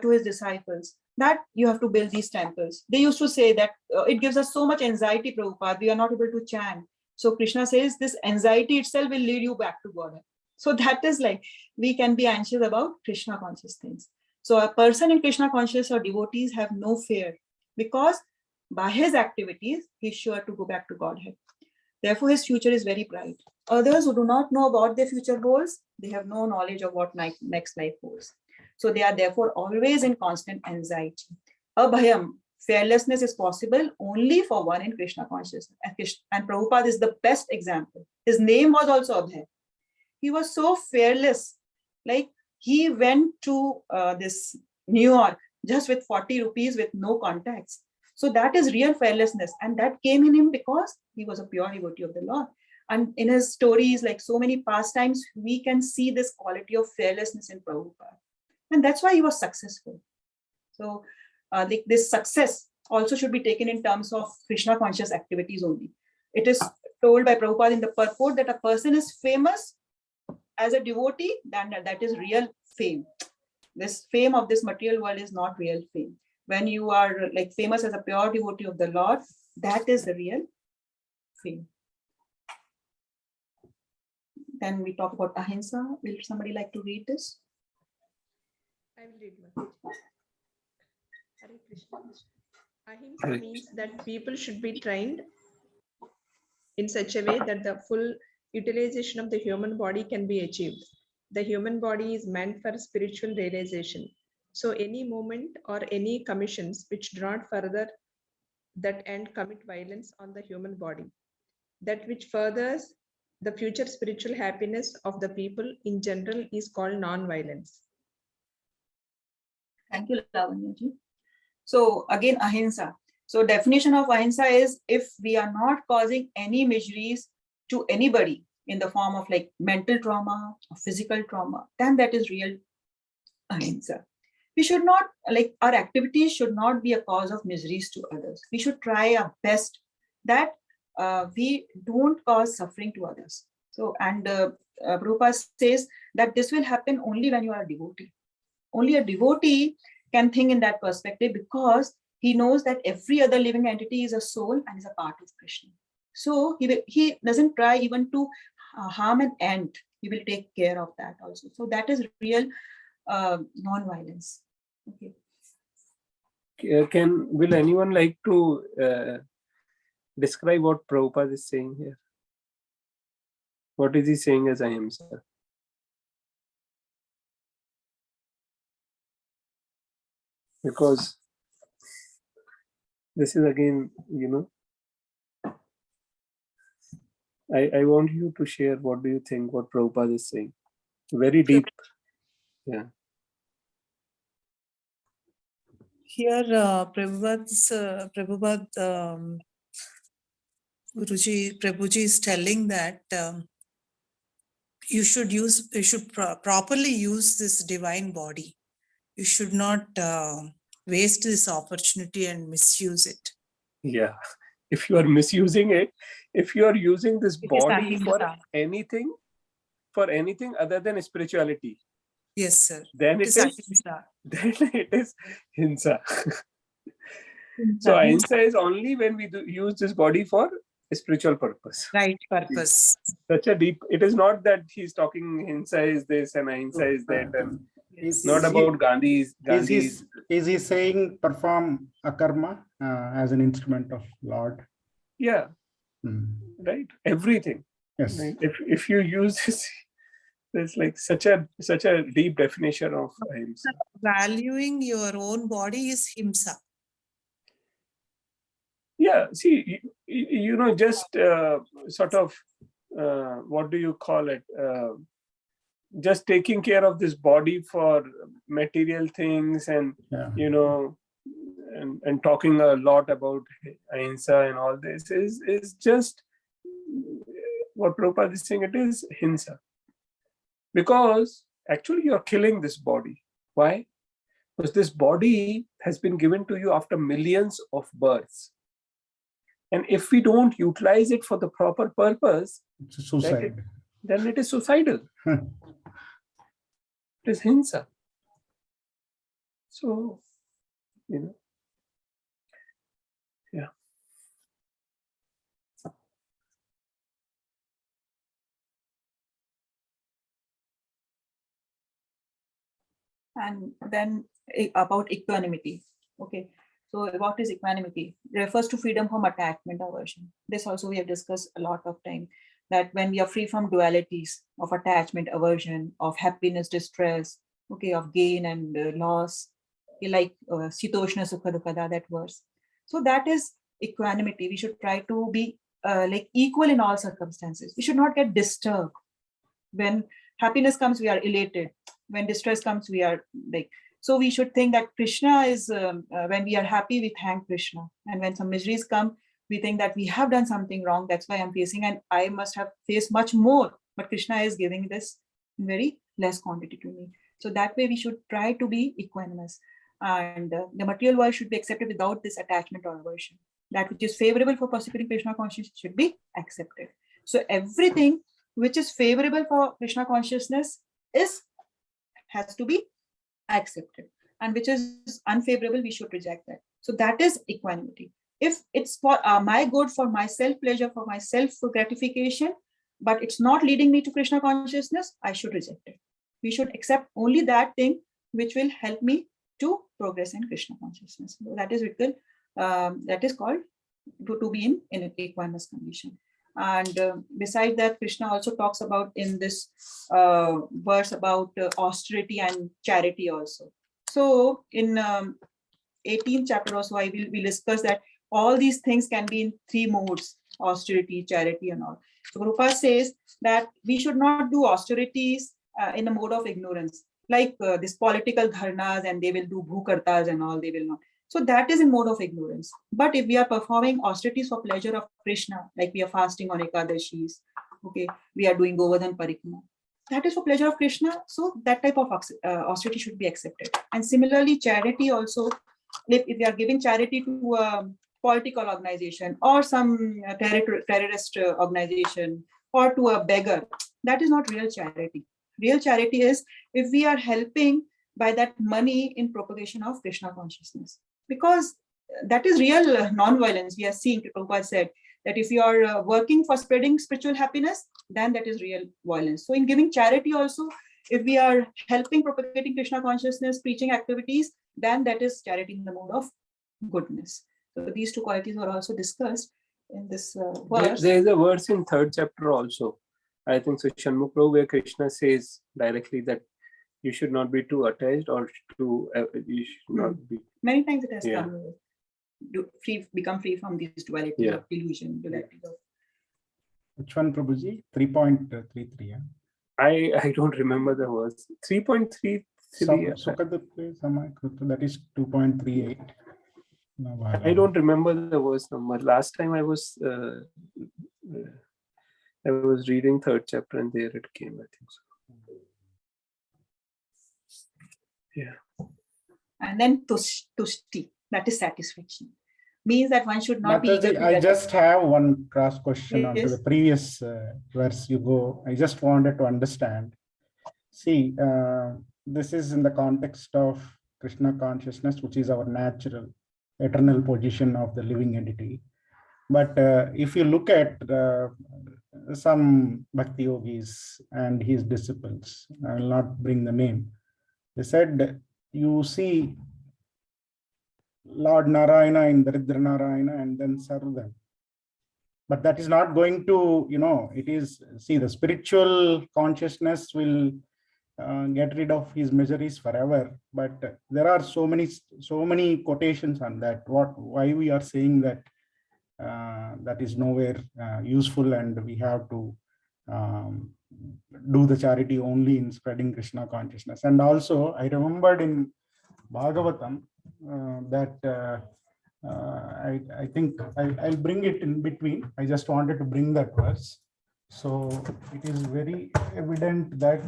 to his disciples that you have to build these temples. They used to say that it gives us so much anxiety, Prabhupada, we are not able to chant. So Krishna says this anxiety itself will lead you back to God. So that is like, we can be anxious about Krishna conscious things. So a person in Krishna conscious or devotees have no fear, because by his activities, he's sure to go back to Godhead. Therefore, his future is very bright. Others who do not know about their future goals, they have no knowledge of what next life holds. So they are therefore always in constant anxiety. Abhayam, fearlessness is possible only for one in Krishna consciousness. And Prabhupada is the best example. His name was also Abhay. He was so fearless. Like he went to this New York just with 40 rupees with no contacts. So that is real fearlessness. And that came in him because he was a pure devotee of the Lord. And in his stories, like so many pastimes, we can see this quality of fearlessness in Prabhupada. And that's why he was successful. So like this success also should be taken in terms of Krishna conscious activities only. It is told by Prabhupada in the purport that a person is famous as a devotee, then that is real fame. This fame of this material world is not real fame. when you are like famous as a pure devotee of the Lord, that is the real fame. Then we talk about ahimsa. Will somebody like to read this? I will read one. Hare Krishna. Ahimsa means that people should be trained in such a way that the full utilization of the human body can be achieved. The human body is meant for spiritual realization. So any movement or any commissions which do not further that end commit violence on the human body. That which furthers the future spiritual happiness of the people in general is called non-violence. Thank you, Lavanyaji. So again, ahimsa. So definition of ahimsa is if we are not causing any miseries to anybody in the form of like mental trauma or physical trauma, then that is real ahimsa. We should not, like our activities should not be a cause of miseries to others. We should try our best that we don't cause suffering to others. So, and Prabhupada says that this will happen only when you are a devotee. Only a devotee can think in that perspective because he knows that every other living entity is a soul and is a part of Krishna. So he doesn't try even to harm an ant. He will take care of that also. So that is real non-violence. Okay. Will anyone like to describe what Prabhupada is saying here? What is he saying as ahimsa? Because this is again, I want you to share what do you think what Prabhupada is saying. Very deep. Yeah. Here, Prabhupada Prabhuji is telling that you should properly use this divine body. You should not waste this opportunity and misuse it. Yeah. If you are misusing it, if you are using this It is body for ahimsa. anything other than spirituality, Yes, sir. then it is ahimsa. then it is hinsa. So ahimsa is only when we use this body for a spiritual purpose. Right purpose. Such a deep. It is not that he's talking hinsa is this and ahimsa is that, and Yes. not about Gandhi's. Is he saying perform a karma as an instrument of Lord? Yeah. Right. Everything. Yes. Right? If you use this, there's like such a deep definition of ahimsa. Valuing your own body is himsa. Yeah. See, just sort of what do you call it? Just taking care of this body for material things and and talking a lot about ahimsa and all this is just what Prabhupada is saying. It is hinsa, because actually you're killing this body. Why? Because this body has been given to you after millions of births, and if we don't utilize it for the proper purpose, it's suicide. Then it is suicidal. It is hinsa. So, yeah. And then about equanimity. Okay. So what is equanimity? It refers to freedom from attachment aversion. This also we have discussed a lot of time, that when we are free from dualities of attachment, aversion, of happiness, distress, okay, of gain and loss, like Sitoshna Sukha Dukkha, that verse. So that is equanimity. We should try to be like equal in all circumstances. We should not get disturbed. When happiness comes, we are elated. When distress comes, we are like, so we should think that Krishna is, when we are happy, we thank Krishna. And when some miseries come, we think that we have done something wrong. That's why I'm facing, and I must have faced much more. But Krishna is giving this in very less quantity to me. So that way we should try to be equanimous. And the material world should be accepted without this attachment or aversion. That which is favorable for pursuing Krishna consciousness should be accepted. So everything which is favorable for Krishna consciousness has to be accepted. and which is unfavorable, we should reject that. So that is equanimity. If it's for my good, for my self-pleasure, for my self-gratification, but it's not leading me to Krishna consciousness, I should reject it. We should accept only that thing which will help me to progress in Krishna consciousness. So that is written, that is called to be in an equanimous condition. And besides that, Krishna also talks about in this verse about austerity and charity also. So in 18th chapter also, we'll discuss that all these things can be in 3 modes: austerity, charity, and all. So Rupa says that we should not do austerities in a mode of ignorance, like this political dharnas, and they will do bhukartas and all, they will not. So that is in mode of ignorance. But if we are performing austerities for pleasure of Krishna, like we are fasting on Ekadashis, okay, we are doing Govardhan Parikrama, that is for pleasure of Krishna. So that type of austerity should be accepted. And similarly, charity also, if we are giving charity to a political organization or some terrorist organization or to a beggar, that is not real charity. Real charity is if we are helping by that money in propagation of Krishna consciousness, because that is real non-violence. We are seeing, Prabhupada said, that if you are working for spreading spiritual happiness, then that is real violence. So in giving charity also, if we are helping propagating Krishna consciousness, preaching activities, then that is charity in the mode of goodness. So these 2 qualities were also discussed in this verse. There is a verse in 3rd chapter also, I think so, Shanmukh Prabhu, where Krishna says directly that you should not be too attached, or you should not be. Many times it has come, become free from these duality of illusion, duality of. Which one, Prabhuji? 3.33. Yeah? I don't remember the verse. 3.33. That is 2.38. I don't remember the verse number. Last time I was reading 3rd chapter, and there it came, I think so. Yeah. And then tushti, that is satisfaction. Means that one should not Mataji, be. I just have one cross question onto the previous verse you go. I just wanted to understand. See, this is in the context of Krishna consciousness, which is our natural, eternal position of the living entity. But if you look at some Bhakti yogis and his disciples, I will not bring the name, they said, you see Lord Narayana in Daridra Narayana and then serve them. But that is not going to, it is, see, the spiritual consciousness will get rid of his miseries forever. But there are so many quotations on that. Why we are saying that that is nowhere useful, and we have to do the charity only in spreading Krishna consciousness. And also, I remembered in Bhagavatam that I think I'll bring it in between. I just wanted to bring that verse. So it is very evident that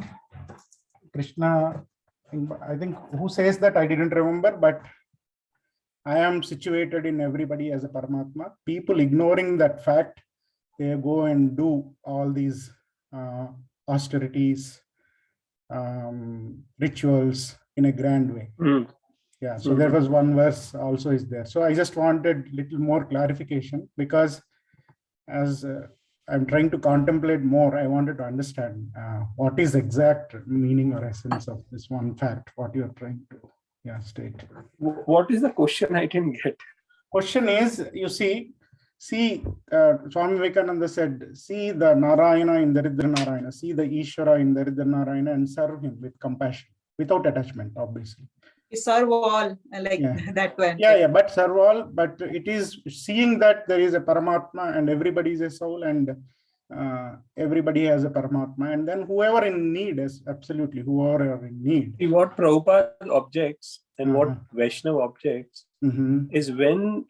Krishna, I think, who says that, I didn't remember, but I am situated in everybody as a Paramatma. People ignoring that fact, they go and do all these austerities, rituals in a grand way. Yeah, so there was one verse also is there. So I just wanted little more clarification, because as I'm trying to contemplate more, I wanted to understand what is exact meaning or essence of this one fact, what you're trying to state. What is the question? I didn't get. Question is, you see, Swami Vivekananda said, see the Narayana in Daridra Narayana, see the Ishvara in Daridra Narayana, and serve him with compassion, without attachment, obviously. Serve all, like that one. Yeah, but serve all, but it is seeing that there is a Paramatma and everybody is a soul, and everybody has a Paramatma, and then whoever in need is absolutely whoever are in need. See, what Prabhupada objects and what Vaishnava objects is when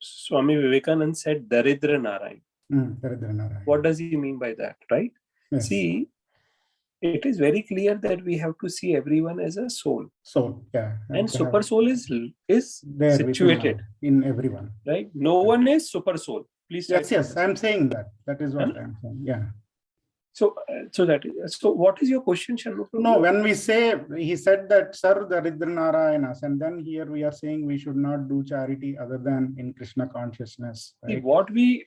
Swami Vivekananda said Daridra Narayan. Daridra Narayan. What does he mean by that, right? Yes. See, it is very clear that we have to see everyone as a soul. Soul, yeah. And super soul is there situated in everyone. Right? No one is super soul. Please. Yes, I'm saying that. That is what I'm saying. Yeah. So, so what is your question, Shanmugh? No, when we say, he said that Sar Daridra Narayanas, and then here we are saying we should not do charity other than in Krishna consciousness. See, Right? what we,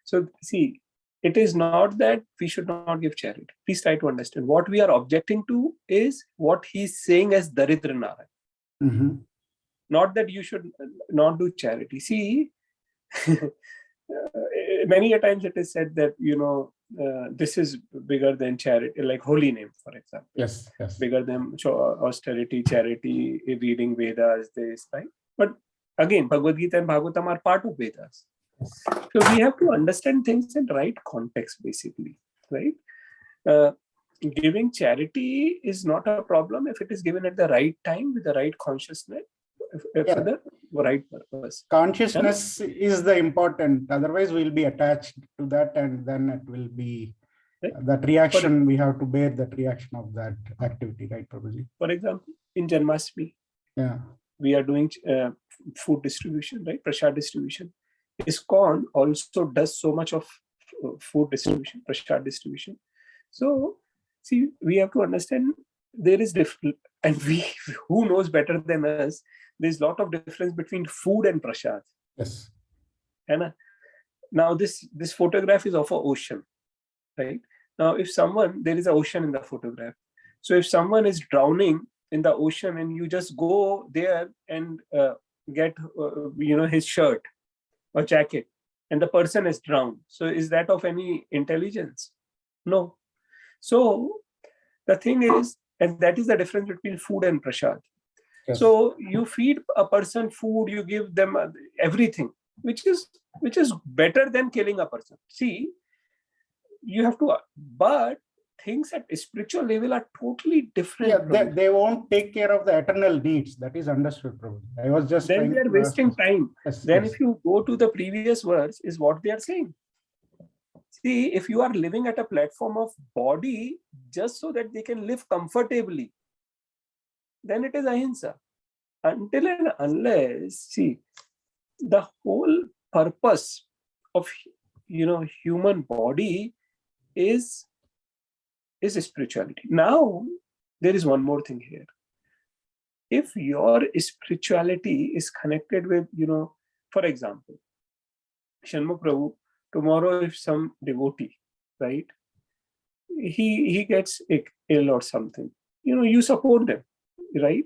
so see, it is not that we should not give charity. Please try to understand. What we are objecting to is what he's saying as Daridra Narayan. Mm-hmm. Not that you should not do charity. See, many a times it is said that, this is bigger than charity, like holy name, for example. Yes, yes. Bigger than austerity, charity, reading Vedas, this, right? But again, Bhagavad Gita and Bhagavatam are part of Vedas. So we have to understand things in right context, basically, right? Giving charity is not a problem if it is given at the right time with the right consciousness, for the right purpose. Consciousness is the important. Otherwise, we'll be attached to that, and then it will be that reaction. We have to bear that reaction of that activity, right, Prabhuji? For example, in Janmashtami, we are doing food distribution, right? Prasad distribution. ISKCON also does so much of food distribution, prasad distribution. So, see, we have to understand there is different, and we, who knows better than us, there's a lot of difference between food and prasad. Yes. And now this photograph is of an ocean, right? Now, if someone, there is an ocean in the photograph. So if someone is drowning in the ocean and you just go there and get, his shirt or jacket, and the person is drowned. So is that of any intelligence? No. So the thing is, and that is the difference between food and prasad. Yes. So you feed a person food, you give them everything, which is better than killing a person. See, you have to, but things at a spiritual level are totally different. Yeah, they won't take care of the eternal needs. That is understood, probably. I was just then they are wasting time. Yes, then if you go to the previous verse, is what they are saying. See, if you are living at a platform of body just so that they can live comfortably, then it is ahimsa. Until and unless, see, the whole purpose of human body is spirituality. Now, there is one more thing here. If your spirituality is connected with, for example, Shanmugh Prabhu, tomorrow if some devotee, right, he gets ill or something, you support them, right?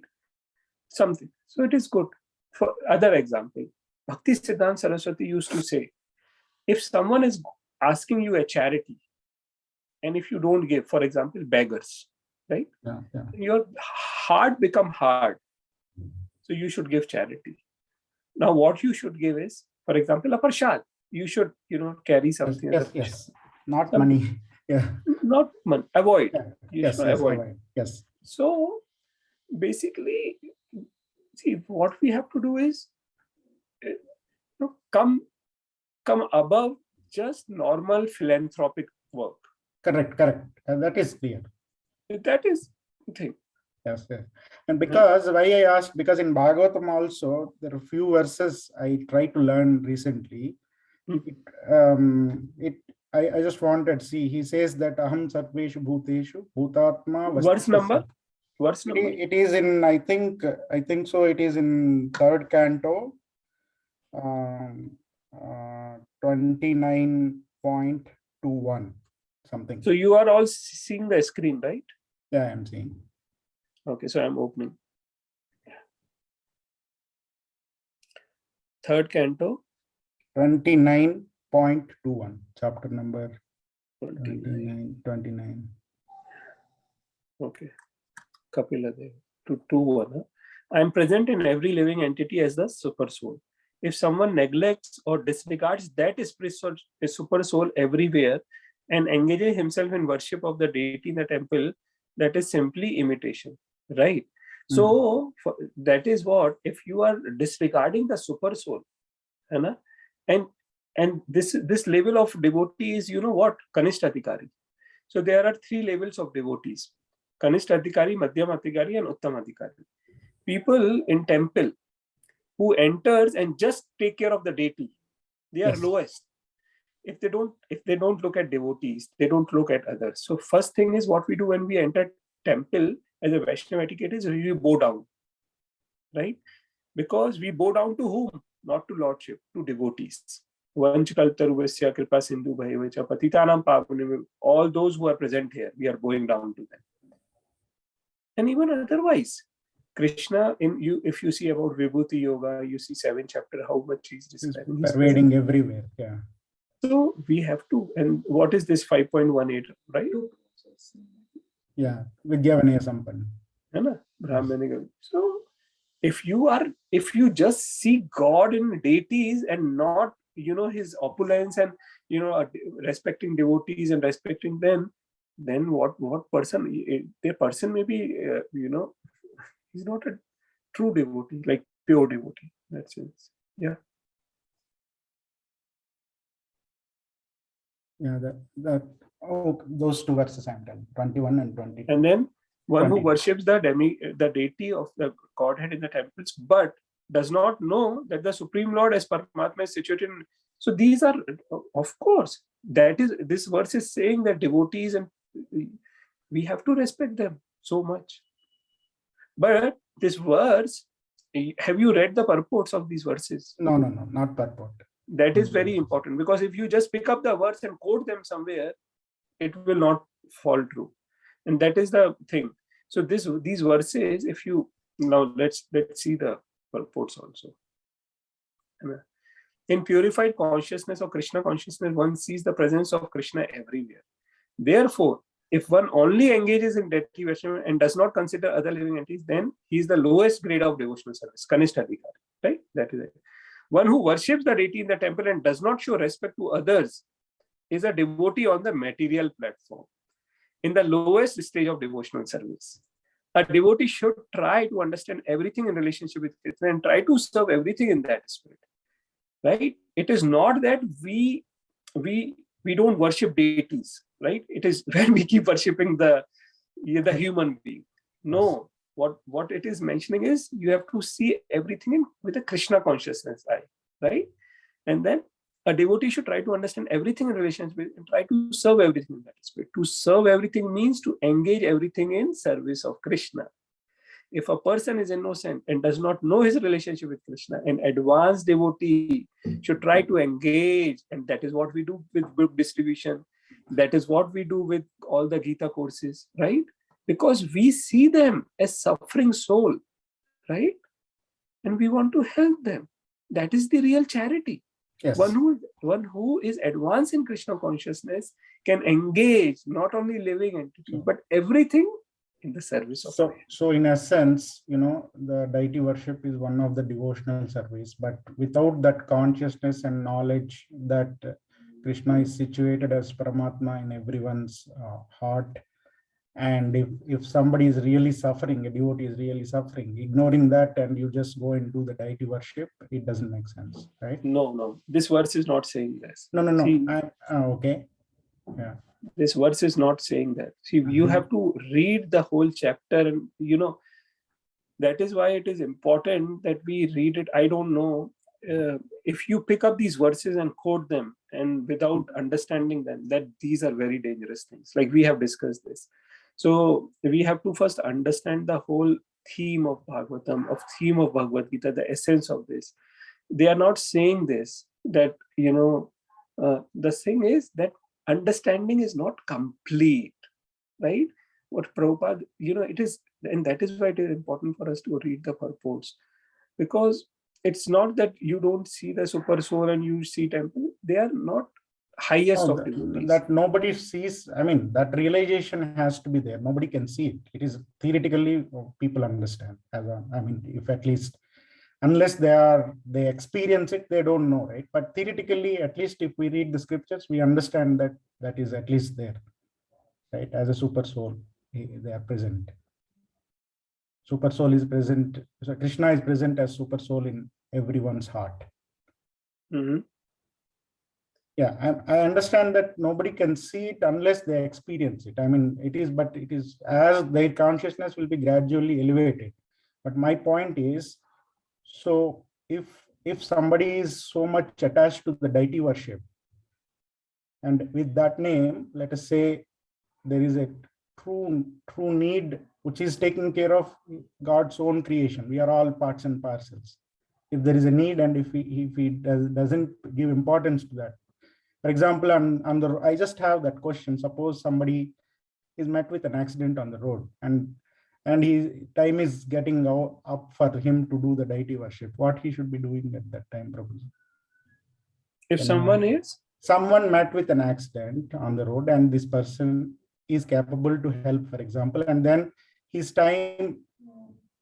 Something. So it is good. For other example, Bhakti Siddhanta Saraswati used to say, if someone is asking you a charity, and if you don't give, for example, beggars, right? Your heart become hard. So you should give charity. Now what you should give is, for example, a prasad. You should, carry something. Yes. Not money. Yeah. Not money. Avoid. Yeah. You should avoid. Yes. So basically, see, what we have to do is come above just normal philanthropic work. Correct. That is clear. That is the thing. Yes. And because why I asked, because in Bhagavatam also there are few verses I tried to learn recently. I just wanted to see. He says that aham sarveshu bhuteshu bhutatma. Verse number. It is in, I think so. It is in 3rd canto, 29.21 something. So you are all seeing the screen, right? Yeah, I am seeing. Okay, so I am opening. 3rd canto. 29.21, chapter number 29. Okay. Kapila Dev. 2:1. I am present in every living entity as the super soul. If someone neglects or disregards that super soul everywhere and engages himself in worship of the deity in the temple, that is simply imitation, right? So that is what, if you are disregarding the super soul, and this level of devotee is, Kanishta Adhikari. So there are 3 levels of devotees: Kanishta Adhikari, Madhyam Adhikari, and Uttam Adhikari. People in temple who enters and just take care of the deity, they are lowest. if they don't look at devotees, they don't look at others. So first thing is what we do when we enter temple as a Vaishnava etiquette is we bow down, right? Because we bow down to whom? Not to lordship, to devotees. All those who are present here, we are bowing down to them. And even otherwise, Krishna, if you see about Vibhuti Yoga, you see 7th chapter, how much he's describing. He's pervading everywhere. Yeah. So we have to, and what is this 5.18, right? Yeah, Vidyavanaya Sampanna. Brahmanical. So if you just see God in deities and not, his opulence and, respecting devotees and respecting them, then what person, the person may be, he's not a true devotee, like pure devotee. That's it. Yeah. Yeah, those two verses I'm telling, 21 and 22. And then one 20. who worships the deity of the Godhead in the temples, but does not know that the Supreme Lord as Paramatma is situated in. So these are, of course, this verse is saying that devotees, and we have to respect them so much. But this verse, have you read the purports of these verses? No, not purport. That is very important, because if you just pick up the words and quote them somewhere, it will not fall true. And that is the thing. So these verses, if you now let's see the purports also. In purified consciousness or Krishna consciousness, one sees the presence of Krishna everywhere. Therefore, if one only engages in deity worship and does not consider other living entities, then he is the lowest grade of devotional service, Kanishta Adhikari, right? That is it. One who worships the deity in the temple and does not show respect to others is a devotee on the material platform, in the lowest stage of devotional service. A devotee should try to understand everything in relationship with Krishna and try to serve everything in that spirit, right? It is not that we don't worship deities, right? It is when we keep worshipping the human being. No, what it is mentioning is you have to see everything with a Krishna consciousness eye, right? And then a devotee should try to understand everything in relationship with and try to serve everything in that spirit. To serve everything means to engage everything in service of Krishna. If a person is innocent and does not know his relationship with Krishna, an advanced devotee should try to engage, and that is what we do with book distribution. That is what we do with all the Gita courses, right? Because we see them as suffering soul, right? And we want to help them. That is the real charity. Yes. One who is advanced in Krishna consciousness can engage not only living entities, but everything in the service of God. So in essence, the deity worship is one of the devotional service, but without that consciousness and knowledge that Krishna is situated as Paramatma in everyone's heart, and if somebody is really suffering, a devotee is really suffering, ignoring that and you just go and do the deity worship, it doesn't make sense, right? No, this verse is not saying this. No. See, okay. Yeah. This verse is not saying that. See, you have to read the whole chapter, and that is why it is important that we read it. I don't know if you pick up these verses and quote them and without understanding them, that these are very dangerous things. Like we have discussed this. So we have to first understand the whole theme of Bhagavatam, of theme of Bhagavad Gita, the essence of this. They are not saying this, that, the thing is that understanding is not complete, right? What Prabhupada, it is, and that is why it is important for us to read the purports, because it's not that you don't see the super soul and you see temple. They are not highest of devotees. That nobody sees. I mean, that realization has to be there. Nobody can see it. It is theoretically people understand. If at least, unless they experience it, they don't know, right? But theoretically, at least if we read the scriptures, we understand that is at least there, right? As a super soul, they are present. Super soul is present. So Krishna is present as super soul in everyone's heart. Mm-hmm. Yeah, I understand that nobody can see it unless they experience it. It is as their consciousness will be gradually elevated. But my point is, so if somebody is so much attached to the deity worship, And with that name, let us say there is a true need which is taking care of God's own creation. We are all parts and parcels. If there is a need, and if he doesn't give importance to that. For example, I just have that question. Suppose somebody is met with an accident on the road, and his time is getting up for him to do the deity worship. What he should be doing at that time, Prabhuji? If someone met with an accident on the road, and this person is capable to help, for example, and then his time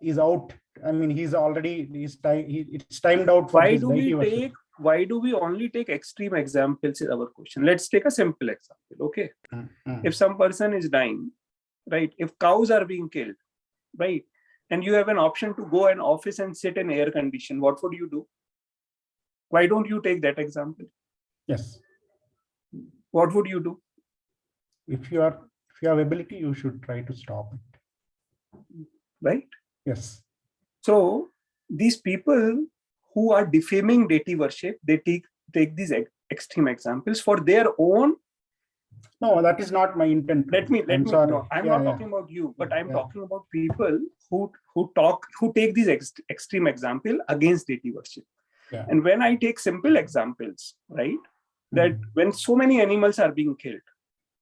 is out. I mean, it's timed out for this deity worship. Why do we only take extreme examples in our question? Let's take a simple example, okay? If some person is dying, right? If cows are being killed, right? And you have an option to go an office and sit in air condition, what would you do? Why don't you take that example? Yes. What would you do? If you have ability, you should try to stop it. Right? Yes. So these people who are defaming deity worship, they take these extreme examples for their own. No, that is not my intent. I'm not talking about you, but I'm talking about people who take these extreme example against deity worship. Yeah. And when I take simple examples, right, that when so many animals are being killed,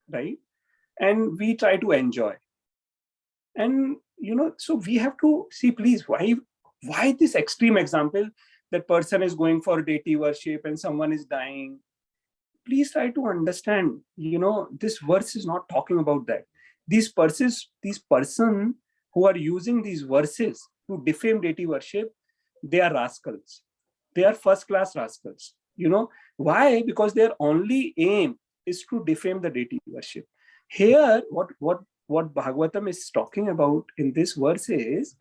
right, and we try to enjoy, and so we have to see, please, why this extreme example, that person is going for deity worship and someone is dying. Please try to understand, this verse is not talking about that. These persons who are using these verses to defame deity worship, they are rascals. They are first-class rascals. Why? Because their only aim is to defame the deity worship. Here, what Bhagavatam is talking about in this verse is,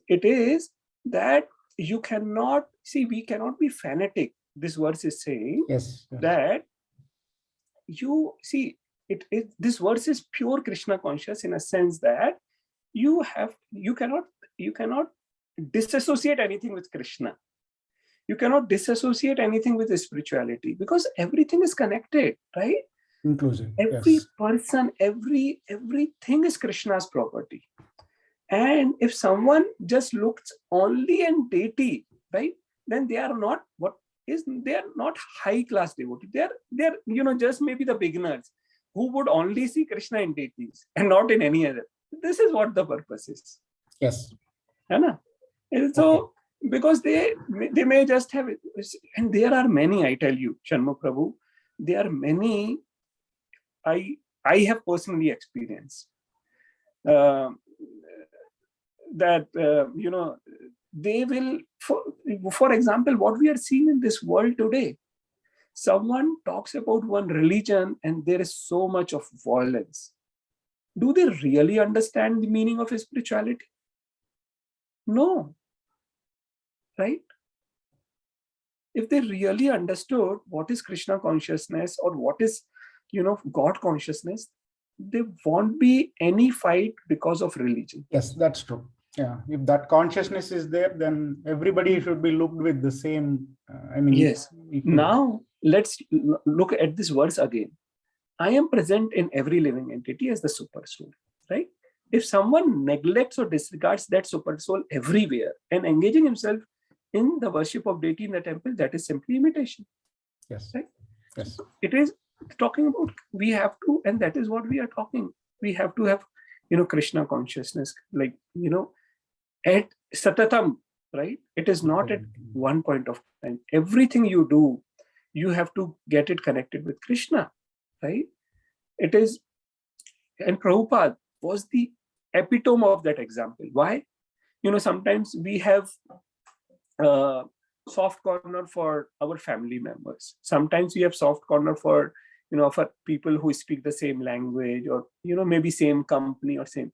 it is that you cannot see, we cannot be fanatic. This verse is saying that this verse is pure Krishna conscious, in a sense that you cannot disassociate anything with Krishna. You cannot disassociate anything with spirituality, because everything is connected, right? Inclusive. Every person, everything is Krishna's property. And if someone just looks only in deity, right, then they are not high class devotee. They're just maybe the beginners who would only see Krishna in deities and not in any other. This is what the purpose is. Yes. And so because they may just have it, and there are many, I tell you, Shanmukh Prabhu, there are many I have personally experienced. That they will, for example, what we are seeing in this world today, someone talks about one religion and there is so much of violence. Do they really understand the meaning of spirituality? No. Right? If they really understood what is Krishna consciousness or what is God consciousness, there won't be any fight because of religion. Yes, that's true. Yeah, if that consciousness is there, then everybody should be looked with the same. Yes. Now let's look at this verse again. I am present in every living entity as the super soul, right? If someone neglects or disregards that super soul everywhere and engaging himself in the worship of deity in the temple, that is simply imitation. Yes. Right? Yes. It is talking about, we have to, and that is what we are talking. We have to have, Krishna consciousness, like, at satatam, right? It is not at one point of time. Everything you do, you have to get it connected with Krishna, right? It is, and Prabhupada was the epitome of that example. Why? Sometimes we have soft corner for our family members. Sometimes we have soft corner for, for people who speak the same language or, maybe same company or same.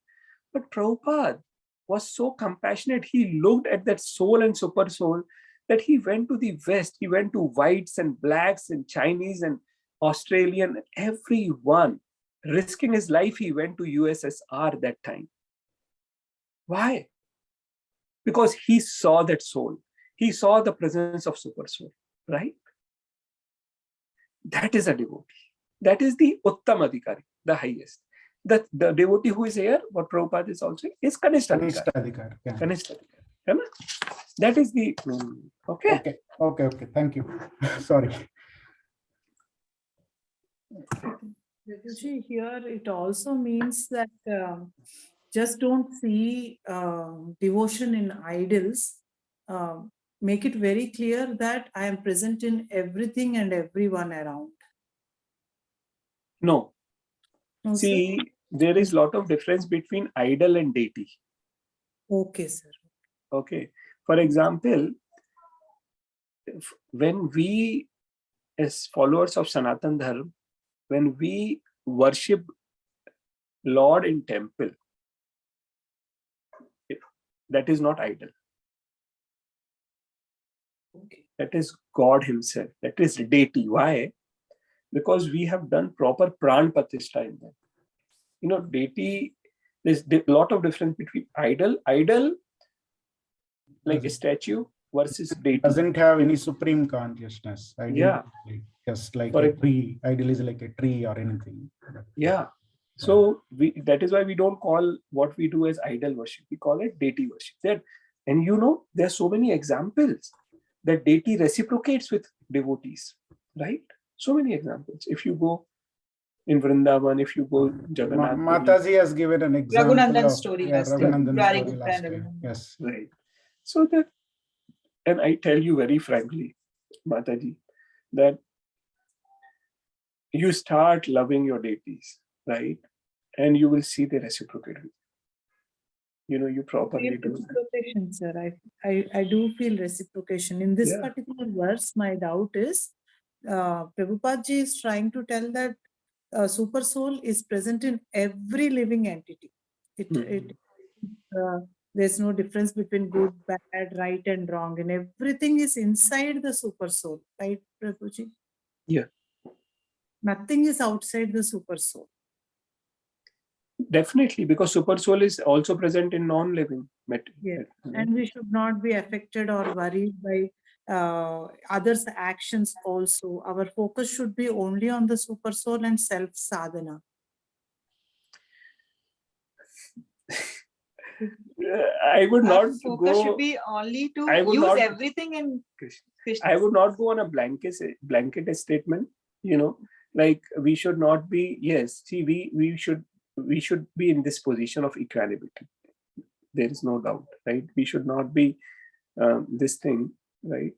But Prabhupada was so compassionate. He looked at that soul and super soul that he went to the West. He went to whites and blacks and Chinese and Australian, everyone. Risking his life, he went to USSR that time. Why? Because he saw that soul. He saw the presence of super soul, right? That is a devotee. That is the Uttam Adhikari, the highest. The devotee who is here, what Prabhupada is also, is Kanishta Kanishta Adhikari. Adhikari, yeah. Kanishta Adhikari. That is the, okay. Okay. Thank you. Sorry. Raghuji, here it also means that just don't see devotion in idols. Make it very clear that I am present in everything and everyone around. No. No, See, sir? there is a lot of difference between idol and deity. Okay, sir. Okay. For example, when we, as followers of Sanatan Dharma, when we worship Lord in temple, that is not idol. Okay. That is God himself. That is deity. Why? Because we have done proper pran pratishtha in them. You know, deity, there's a lot of difference between idol. Idol, like a statue, versus deity. Doesn't have any supreme consciousness. Yeah. Just like For a tree. Idol is like a tree or anything. Yeah. So that is why we don't call what we do as idol worship. We call it deity worship. And you know, there are so many examples that deity reciprocates with devotees, right? So many examples. If you go in Vrindavan, if you go Jagannath, Mataji has given an example Raghunandan's of story yeah, last time. Raghunandan's Very story good last friend. time. Yes. right? So that, and I tell you very frankly, Mataji, that you start loving your deities, right? And you will see the reciprocate. You know, you properly do that. Reciprocation, sir. I do feel reciprocation. In this particular verse, my doubt is, Prabhupada ji is trying to tell that super soul is present in every living entity. There's no difference between good, bad, right, and wrong, and everything is inside the super soul, right, Prabhuji? Yeah. Nothing is outside the super soul. Definitely, because super soul is also present in non-living matter. Yeah. And we should not be affected or worried by others' actions also. Our focus should be only on the super soul and self sadhana. I would not focus go. should be only to I would use not, everything in Krishna. I would not go on a blanket statement. You know, like we should not be. Yes, see, we should be in this position of equanimity. There is no doubt, right? We should not be this thing, right?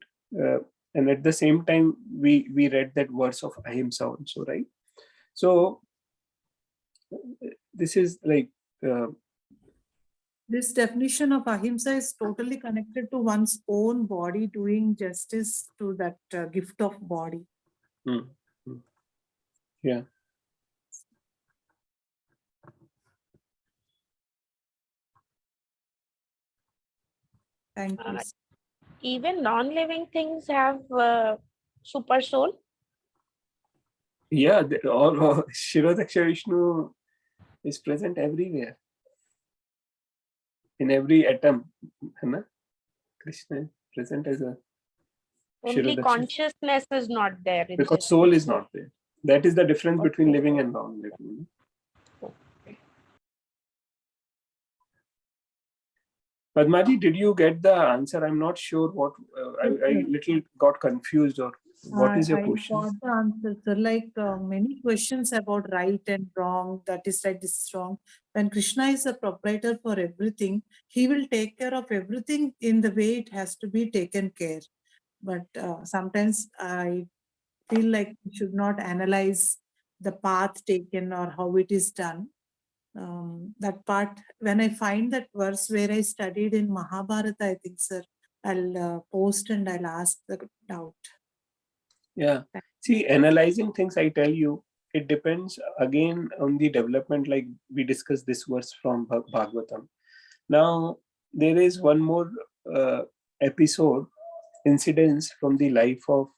And at the same time, we read that verse of ahimsa also, right? So this is like. This definition of ahimsa is totally connected to one's own body doing justice to that gift of body. Yeah. Thank you. Even non-living things have super soul. Yeah, all Shirodaksha Vishnu is present everywhere. In every atom, Krishna is present as a Only Shirodaksha. consciousness is not there. Because soul is not there. That is the difference between living and non-living. Padmaji, did you get the answer? I'm not sure what I little got confused. Or what is your question? I got the answer. So like many questions about right and wrong, that is right, this is wrong. When Krishna is a proprietor for everything, he will take care of everything in the way it has to be taken care. But sometimes I feel like we should not analyze the path taken or how it is done. That part, when I find that verse where I studied in Mahabharata, I think, sir, I'll post and I'll ask the doubt. Yeah. See, analyzing things, I tell you, it depends again on the development, like we discussed this verse from Bhagavatam. Now, there is one more incidents from the life of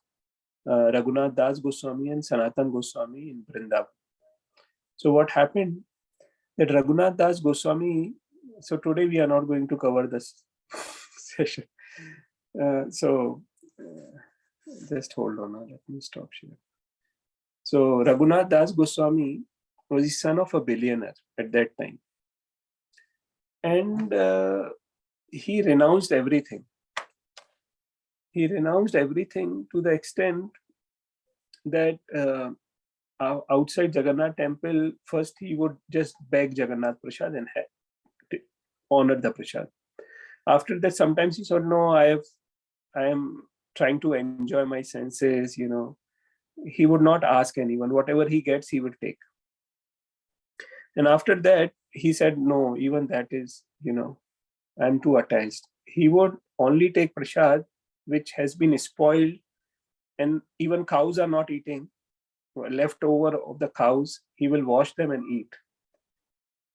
Raghunathas Goswami and Sanatan Goswami in Vrindavan. So what happened? That Raghunathas Goswami, so today we are not going to cover this session. Just hold on, let me stop here. So Raghunathas Goswami was the son of a billionaire at that time. And he renounced everything. He renounced everything to the extent that outside Jagannath temple, first he would just beg Jagannath Prasad and honor the Prasad. After that, sometimes he said, no, I am trying to enjoy my senses, you know. He would not ask anyone. Whatever he gets, he would take. And after that, he said, no, even that is, you know, I'm too attached. He would only take prasad, which has been spoiled, and even cows are not eating. Leftover of the cows, he will wash them and eat.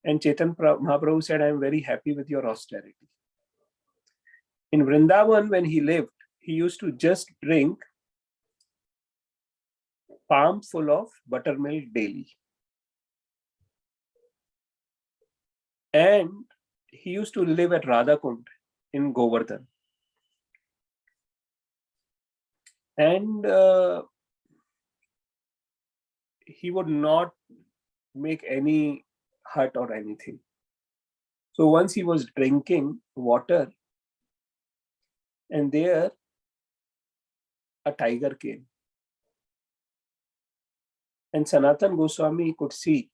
And Chaitanya Mahaprabhu said, I am very happy with your austerity. In Vrindavan, when he lived, he used to just drink palm full of buttermilk daily. And he used to live at Radhakund in Govardhan. And he would not make any hut or anything. So once he was drinking water, and there a tiger came. And Sanatan Goswami could see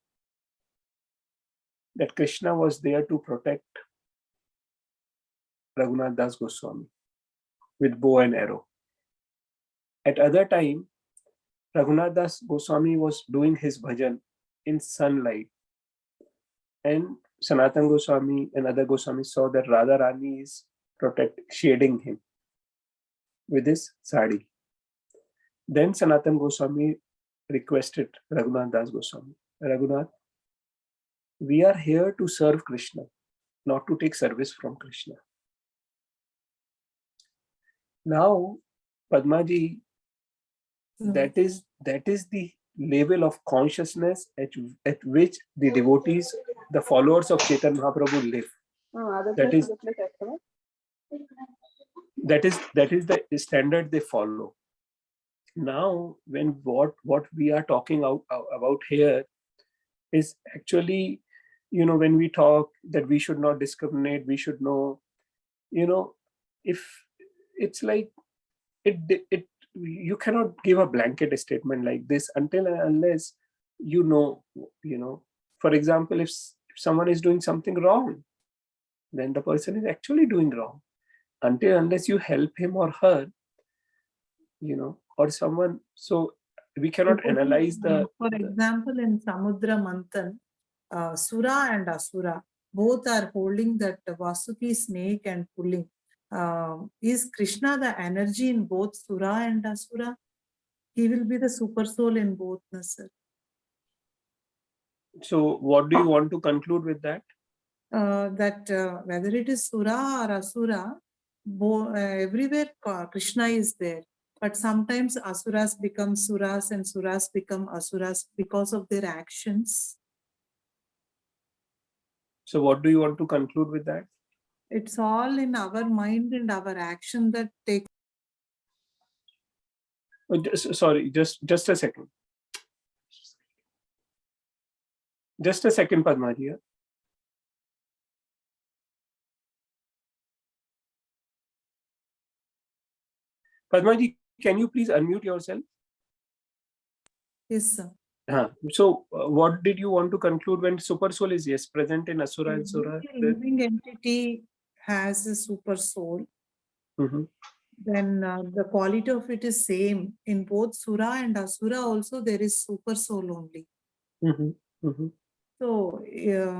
that Krishna was there to protect Raghunathas Goswami with bow and arrow. At other time, Raghunathas Goswami was doing his bhajan in sunlight. And Sanatan Goswami and other Goswamis saw that Radharani is shading him with his sari. Then Sanatan Goswami requested Raghunathas Goswami, Raghunath, we are here to serve Krishna, not to take service from Krishna. Now, Padmaji, that is the level of consciousness at which the devotees, the followers of Chaitanya Mahaprabhu live. That is the standard they follow. Now, when what we are talking about here is actually, you know, when we talk that we should not discriminate, we should know, you know, if it's like you cannot give a blanket statement like this until and unless you know. For example, if someone is doing something wrong, then the person is actually doing wrong. Until unless you help him or her, you know, or someone, so we cannot analyze the. For example, in Samudra Manthan, Sura and Asura both are holding that Vasuki snake and pulling. Is Krishna the energy in both Sura and Asura? He will be the super soul in both, sir. So what do you want to conclude with that? That whether it is Sura or Asura, everywhere Krishna is there. But sometimes Asuras become Suras and Suras become Asuras because of their actions. So what do you want to conclude with that? It's all in our mind and our action that takes. Sorry, just a second. Just a second, Padmaji. Padmaji, can you please unmute yourself? Yes, sir. So what did you want to conclude when super soul is present in Asura and Sura? Living entity has a super soul. Then the quality of it is same in both Sura and Asura. Also, there is super soul only. So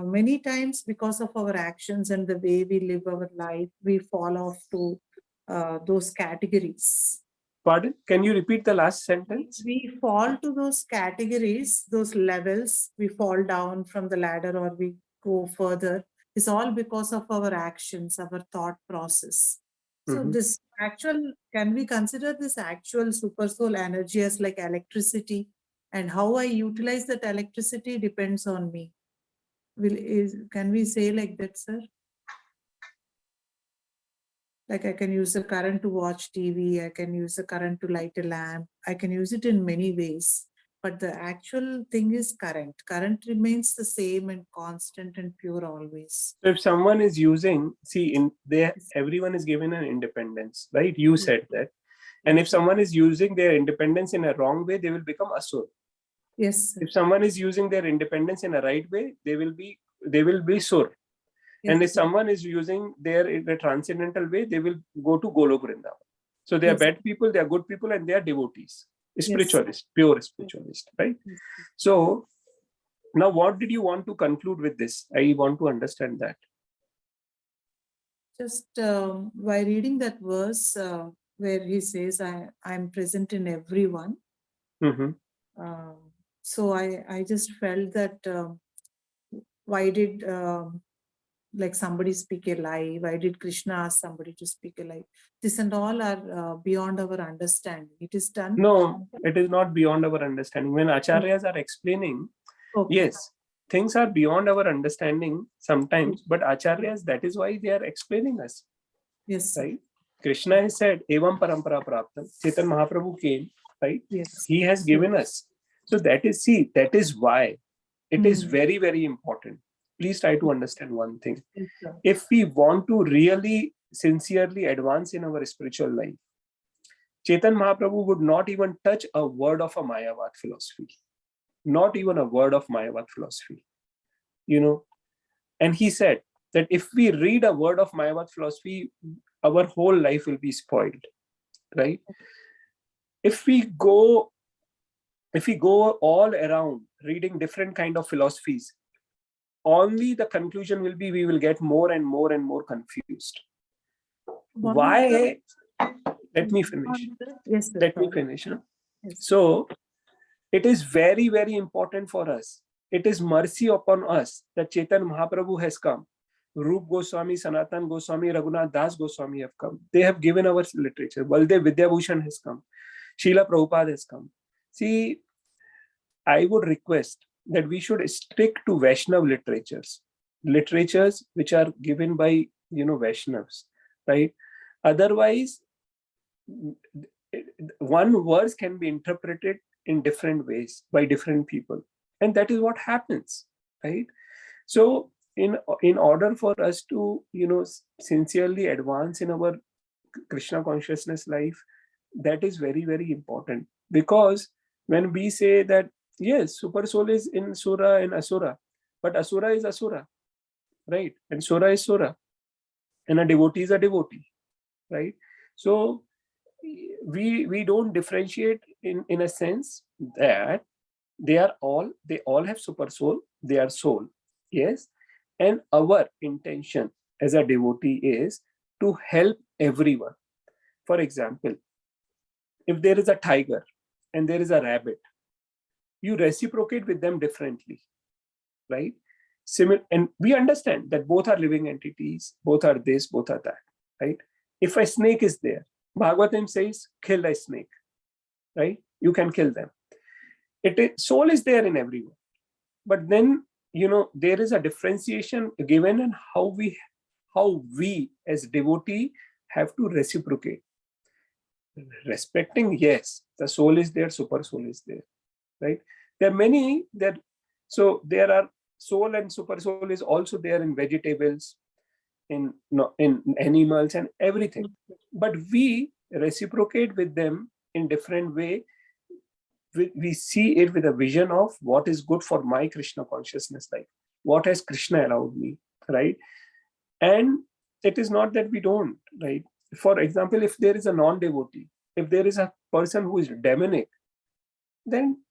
many times, because of our actions and the way we live our life, we fall off to those categories. Pardon? Can you repeat the last sentence? We fall to those categories, those levels. We fall down from the ladder or we go further. It's all because of our actions, our thought process. So this actual, can we consider this actual super soul energy as like electricity? And how I utilize that electricity depends on me. Can we say like that, sir? Like I can use the current to watch TV. I can use the current to light a lamp. I can use it in many ways. but the actual thing is current. Current remains the same and constant and pure always. So if someone is using, see, in there, everyone is given an independence, right? You said that. And if someone is using their independence in a wrong way, they will become asur. Yes. If someone is using their independence in a right way, they will be sur. And if someone is using their in a transcendental way, they will go to Golok Vrindavan. So they are bad people, they are good people, and they are devotees, spiritualists, pure spiritualists, right? So now what did you want to conclude with this? I want to understand that. Just by reading that verse where he says, I am present in everyone. So I just felt that why did like somebody speak a lie? Why did Krishna ask somebody to speak a lie? This and all are beyond our understanding. It is done. No, it is not beyond our understanding. When acharyas are explaining, yes, things are beyond our understanding sometimes, but acharyas, that is why they are explaining us. Yes. Right? Krishna has said, Evam Parampara Praptam. Chaitanya Mahaprabhu came, right? Yes. He has given us. So that is, see, that is why it is very, very important. Please try to understand one thing. If we want to really sincerely advance in our spiritual life, Chaitanya Mahaprabhu would not even touch a word of a Mayavad philosophy. Not even a word of Mayavad philosophy. You know, and he said that if we read a word of Mayavad philosophy, our whole life will be spoiled, right? If we go all around reading different kind of philosophies, only the conclusion will be we will get more and more and more confused. Why? Let me finish. Yes, Let me finish. Huh? Yes. So it is very, very important for us. It is mercy upon us that Chaitanya Mahaprabhu has come. Rup Goswami, Sanatan Goswami, Raghunathas Goswami have come. They have given our literature. Baldev Vidyabhushan has come. Srila Prabhupada has come. See, I would request that we should stick to Vaishnav literatures which are given by, Vaishnavas, right? Otherwise, one verse can be interpreted in different ways by different people. And that is what happens, right? So in order for us to, sincerely advance in our Krishna consciousness life, that is very, very important. Because when we say that, yes, super soul is in Sura and Asura, but Asura is Asura, right? And Sura is Sura. And a devotee is a devotee, right? So we don't differentiate in a sense that they all have super soul, they are soul, yes. And our intention as a devotee is to help everyone. For example, if there is a tiger and there is a rabbit, you reciprocate with them differently, right? And we understand that both are living entities, both are this, both are that, right? If a snake is there, Bhagavatam says, kill a snake, right? You can kill them. Soul is there in everyone. But then, there is a differentiation given in how we as devotee have to reciprocate. Respecting, yes, the soul is there, super soul is there, right? There are many that, so there are soul and super soul is also there in vegetables, in animals and everything. But we reciprocate with them in different way. We see it with a vision of what is good for my Krishna consciousness life. What has Krishna allowed me, right? And it is not that we don't, right? For example, if there is a non-devotee, if there is a person who is demonic, then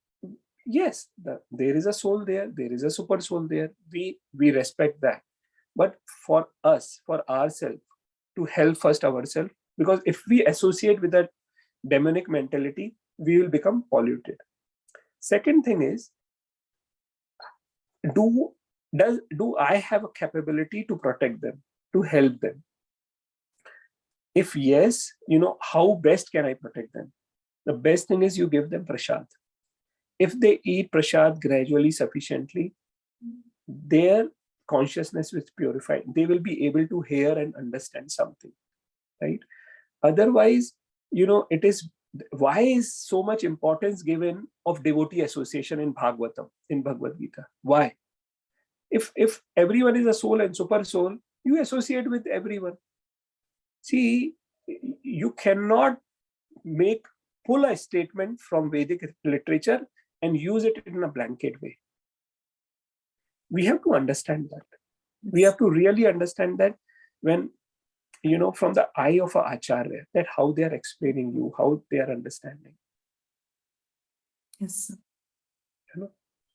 yes, there is a soul there, there is a super soul there. We respect that. But for us, for ourselves, to help first ourselves, because if we associate with that demonic mentality, we will become polluted. Second thing is, do I have a capability to protect them, to help them? If yes, how best can I protect them? The best thing is you give them prasad. If they eat prasad gradually, sufficiently, their consciousness is purified. They will be able to hear and understand something, right? Otherwise, it is why is so much importance given of devotee association in Bhagavatam, in Bhagavad Gita? Why? If everyone is a soul and super soul, you associate with everyone. See, you cannot pull a statement from Vedic literature and use it in a blanket way. We have to understand that. We have to really understand that when, from the eye of an acharya, that how they are explaining you, how they are understanding. Yes, sir.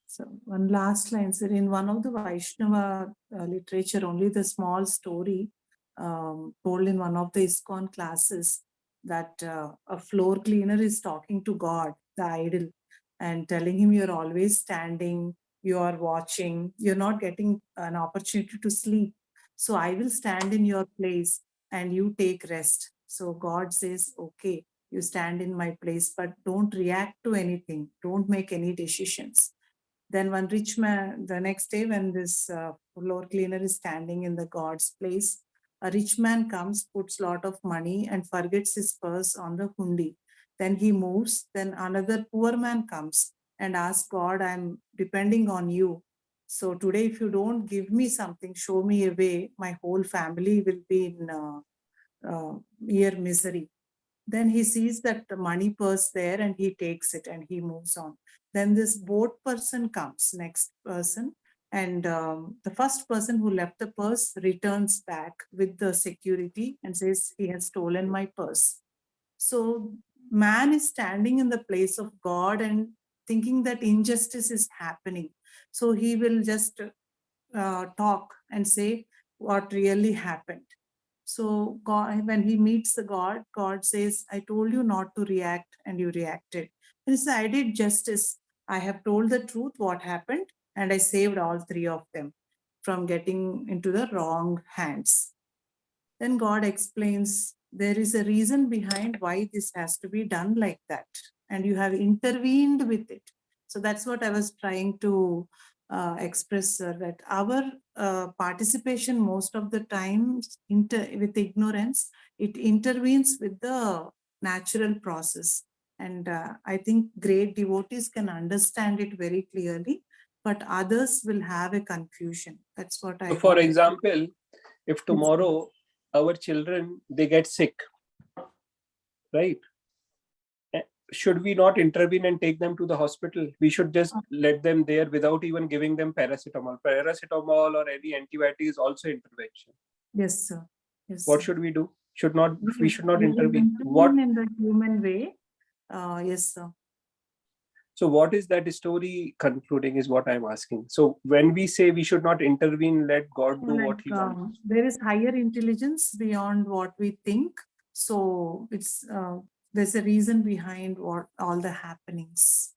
So one last line, sir. In one of the Vaishnava literature, only the small story told in one of the ISKCON classes, that a floor cleaner is talking to God, the idol, and telling him, you're always standing, you are watching, you're not getting an opportunity to sleep. So I will stand in your place and you take rest. So God says, okay, you stand in my place, but don't react to anything. Don't make any decisions. Then one rich man, the next day when this floor cleaner is standing in the God's place, a rich man comes, puts lot of money and forgets his purse on the hundi. Then he moves. Then another poor man comes and asks God, I'm depending on you. So today, if you don't give me something, show me a way, my whole family will be in near misery. Then he sees that the money purse there and he takes it and he moves on. Then this boat person comes, next person, and the first person who left the purse returns back with the security and says he has stolen my purse. So man is standing in the place of God and thinking that injustice is happening. So he will just talk and say what really happened. So God, when he meets the God, God says, I told you not to react and you reacted. And he says, I did justice. I have told the truth, what happened, and I saved all three of them from getting into the wrong hands. Then God explains, there is a reason behind why this has to be done like that. And you have intervened with it. So that's what I was trying to express, sir, that our participation most of the time with ignorance, it intervenes with the natural process. And I think great devotees can understand it very clearly, but others will have a confusion. That's what I. So for example, if tomorrow our children, they get sick, right? Should we not intervene and take them to the hospital? We should just let them there without even giving them paracetamol. Paracetamol or any antibiotic is also intervention. Yes, sir. Yes. What sir. should we do? We should not We intervene. will in the human way. Yes, sir. So what is that story concluding is what I'm asking. So when we say we should not intervene, let God do what he wants. There is higher intelligence beyond what we think. So it's there's a reason behind what all the happenings.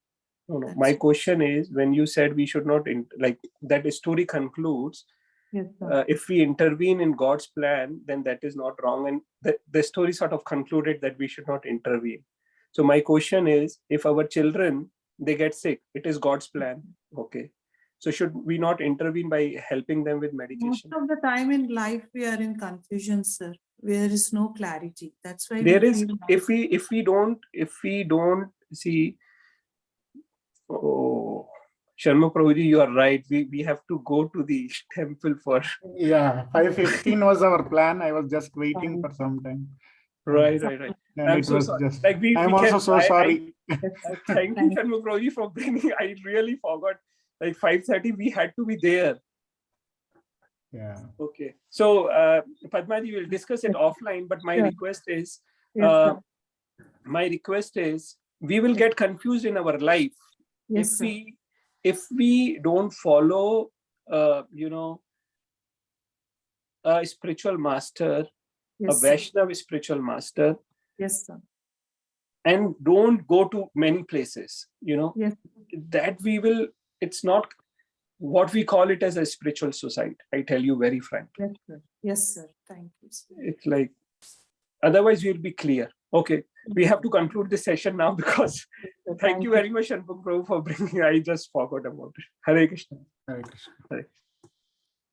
No. My question is, when you said we should not, like that story concludes, yes, if we intervene in God's plan, then that is not wrong. And the story sort of concluded that we should not intervene. So my question is, if our children, they get sick, it is God's plan. Okay. So should we not intervene by helping them with medication? Most of the time in life, we are in confusion, sir. There is no clarity. That's why there is, if we don't see, oh, Sharma Prabhuji, you are right. We have to go to the temple for. Yeah, 5:15 was our plan. I was just waiting for some time. Right. And I'm it so was sorry. just. Like I'm also so sorry. Thank you, Sharma Prabhuji, for bringing. I really forgot. Like 5:30, we had to be there. Yeah. Okay. So, Padmaji, we'll discuss it offline. But my request is, we will get confused in our life if we don't follow, a spiritual master, a Vaishnava spiritual master. Yes, sir. And don't go to many places, that it's not what we call it as a spiritual society. I tell you very frankly. Yes, sir. Yes, sir. Thank you, sir. It's like, otherwise we'll be clear. Okay, we have to conclude this session now because thank you very much, Anupam Prabhu, for bringing. I just forgot about it. Hare Krishna. Hare Krishna. Hare.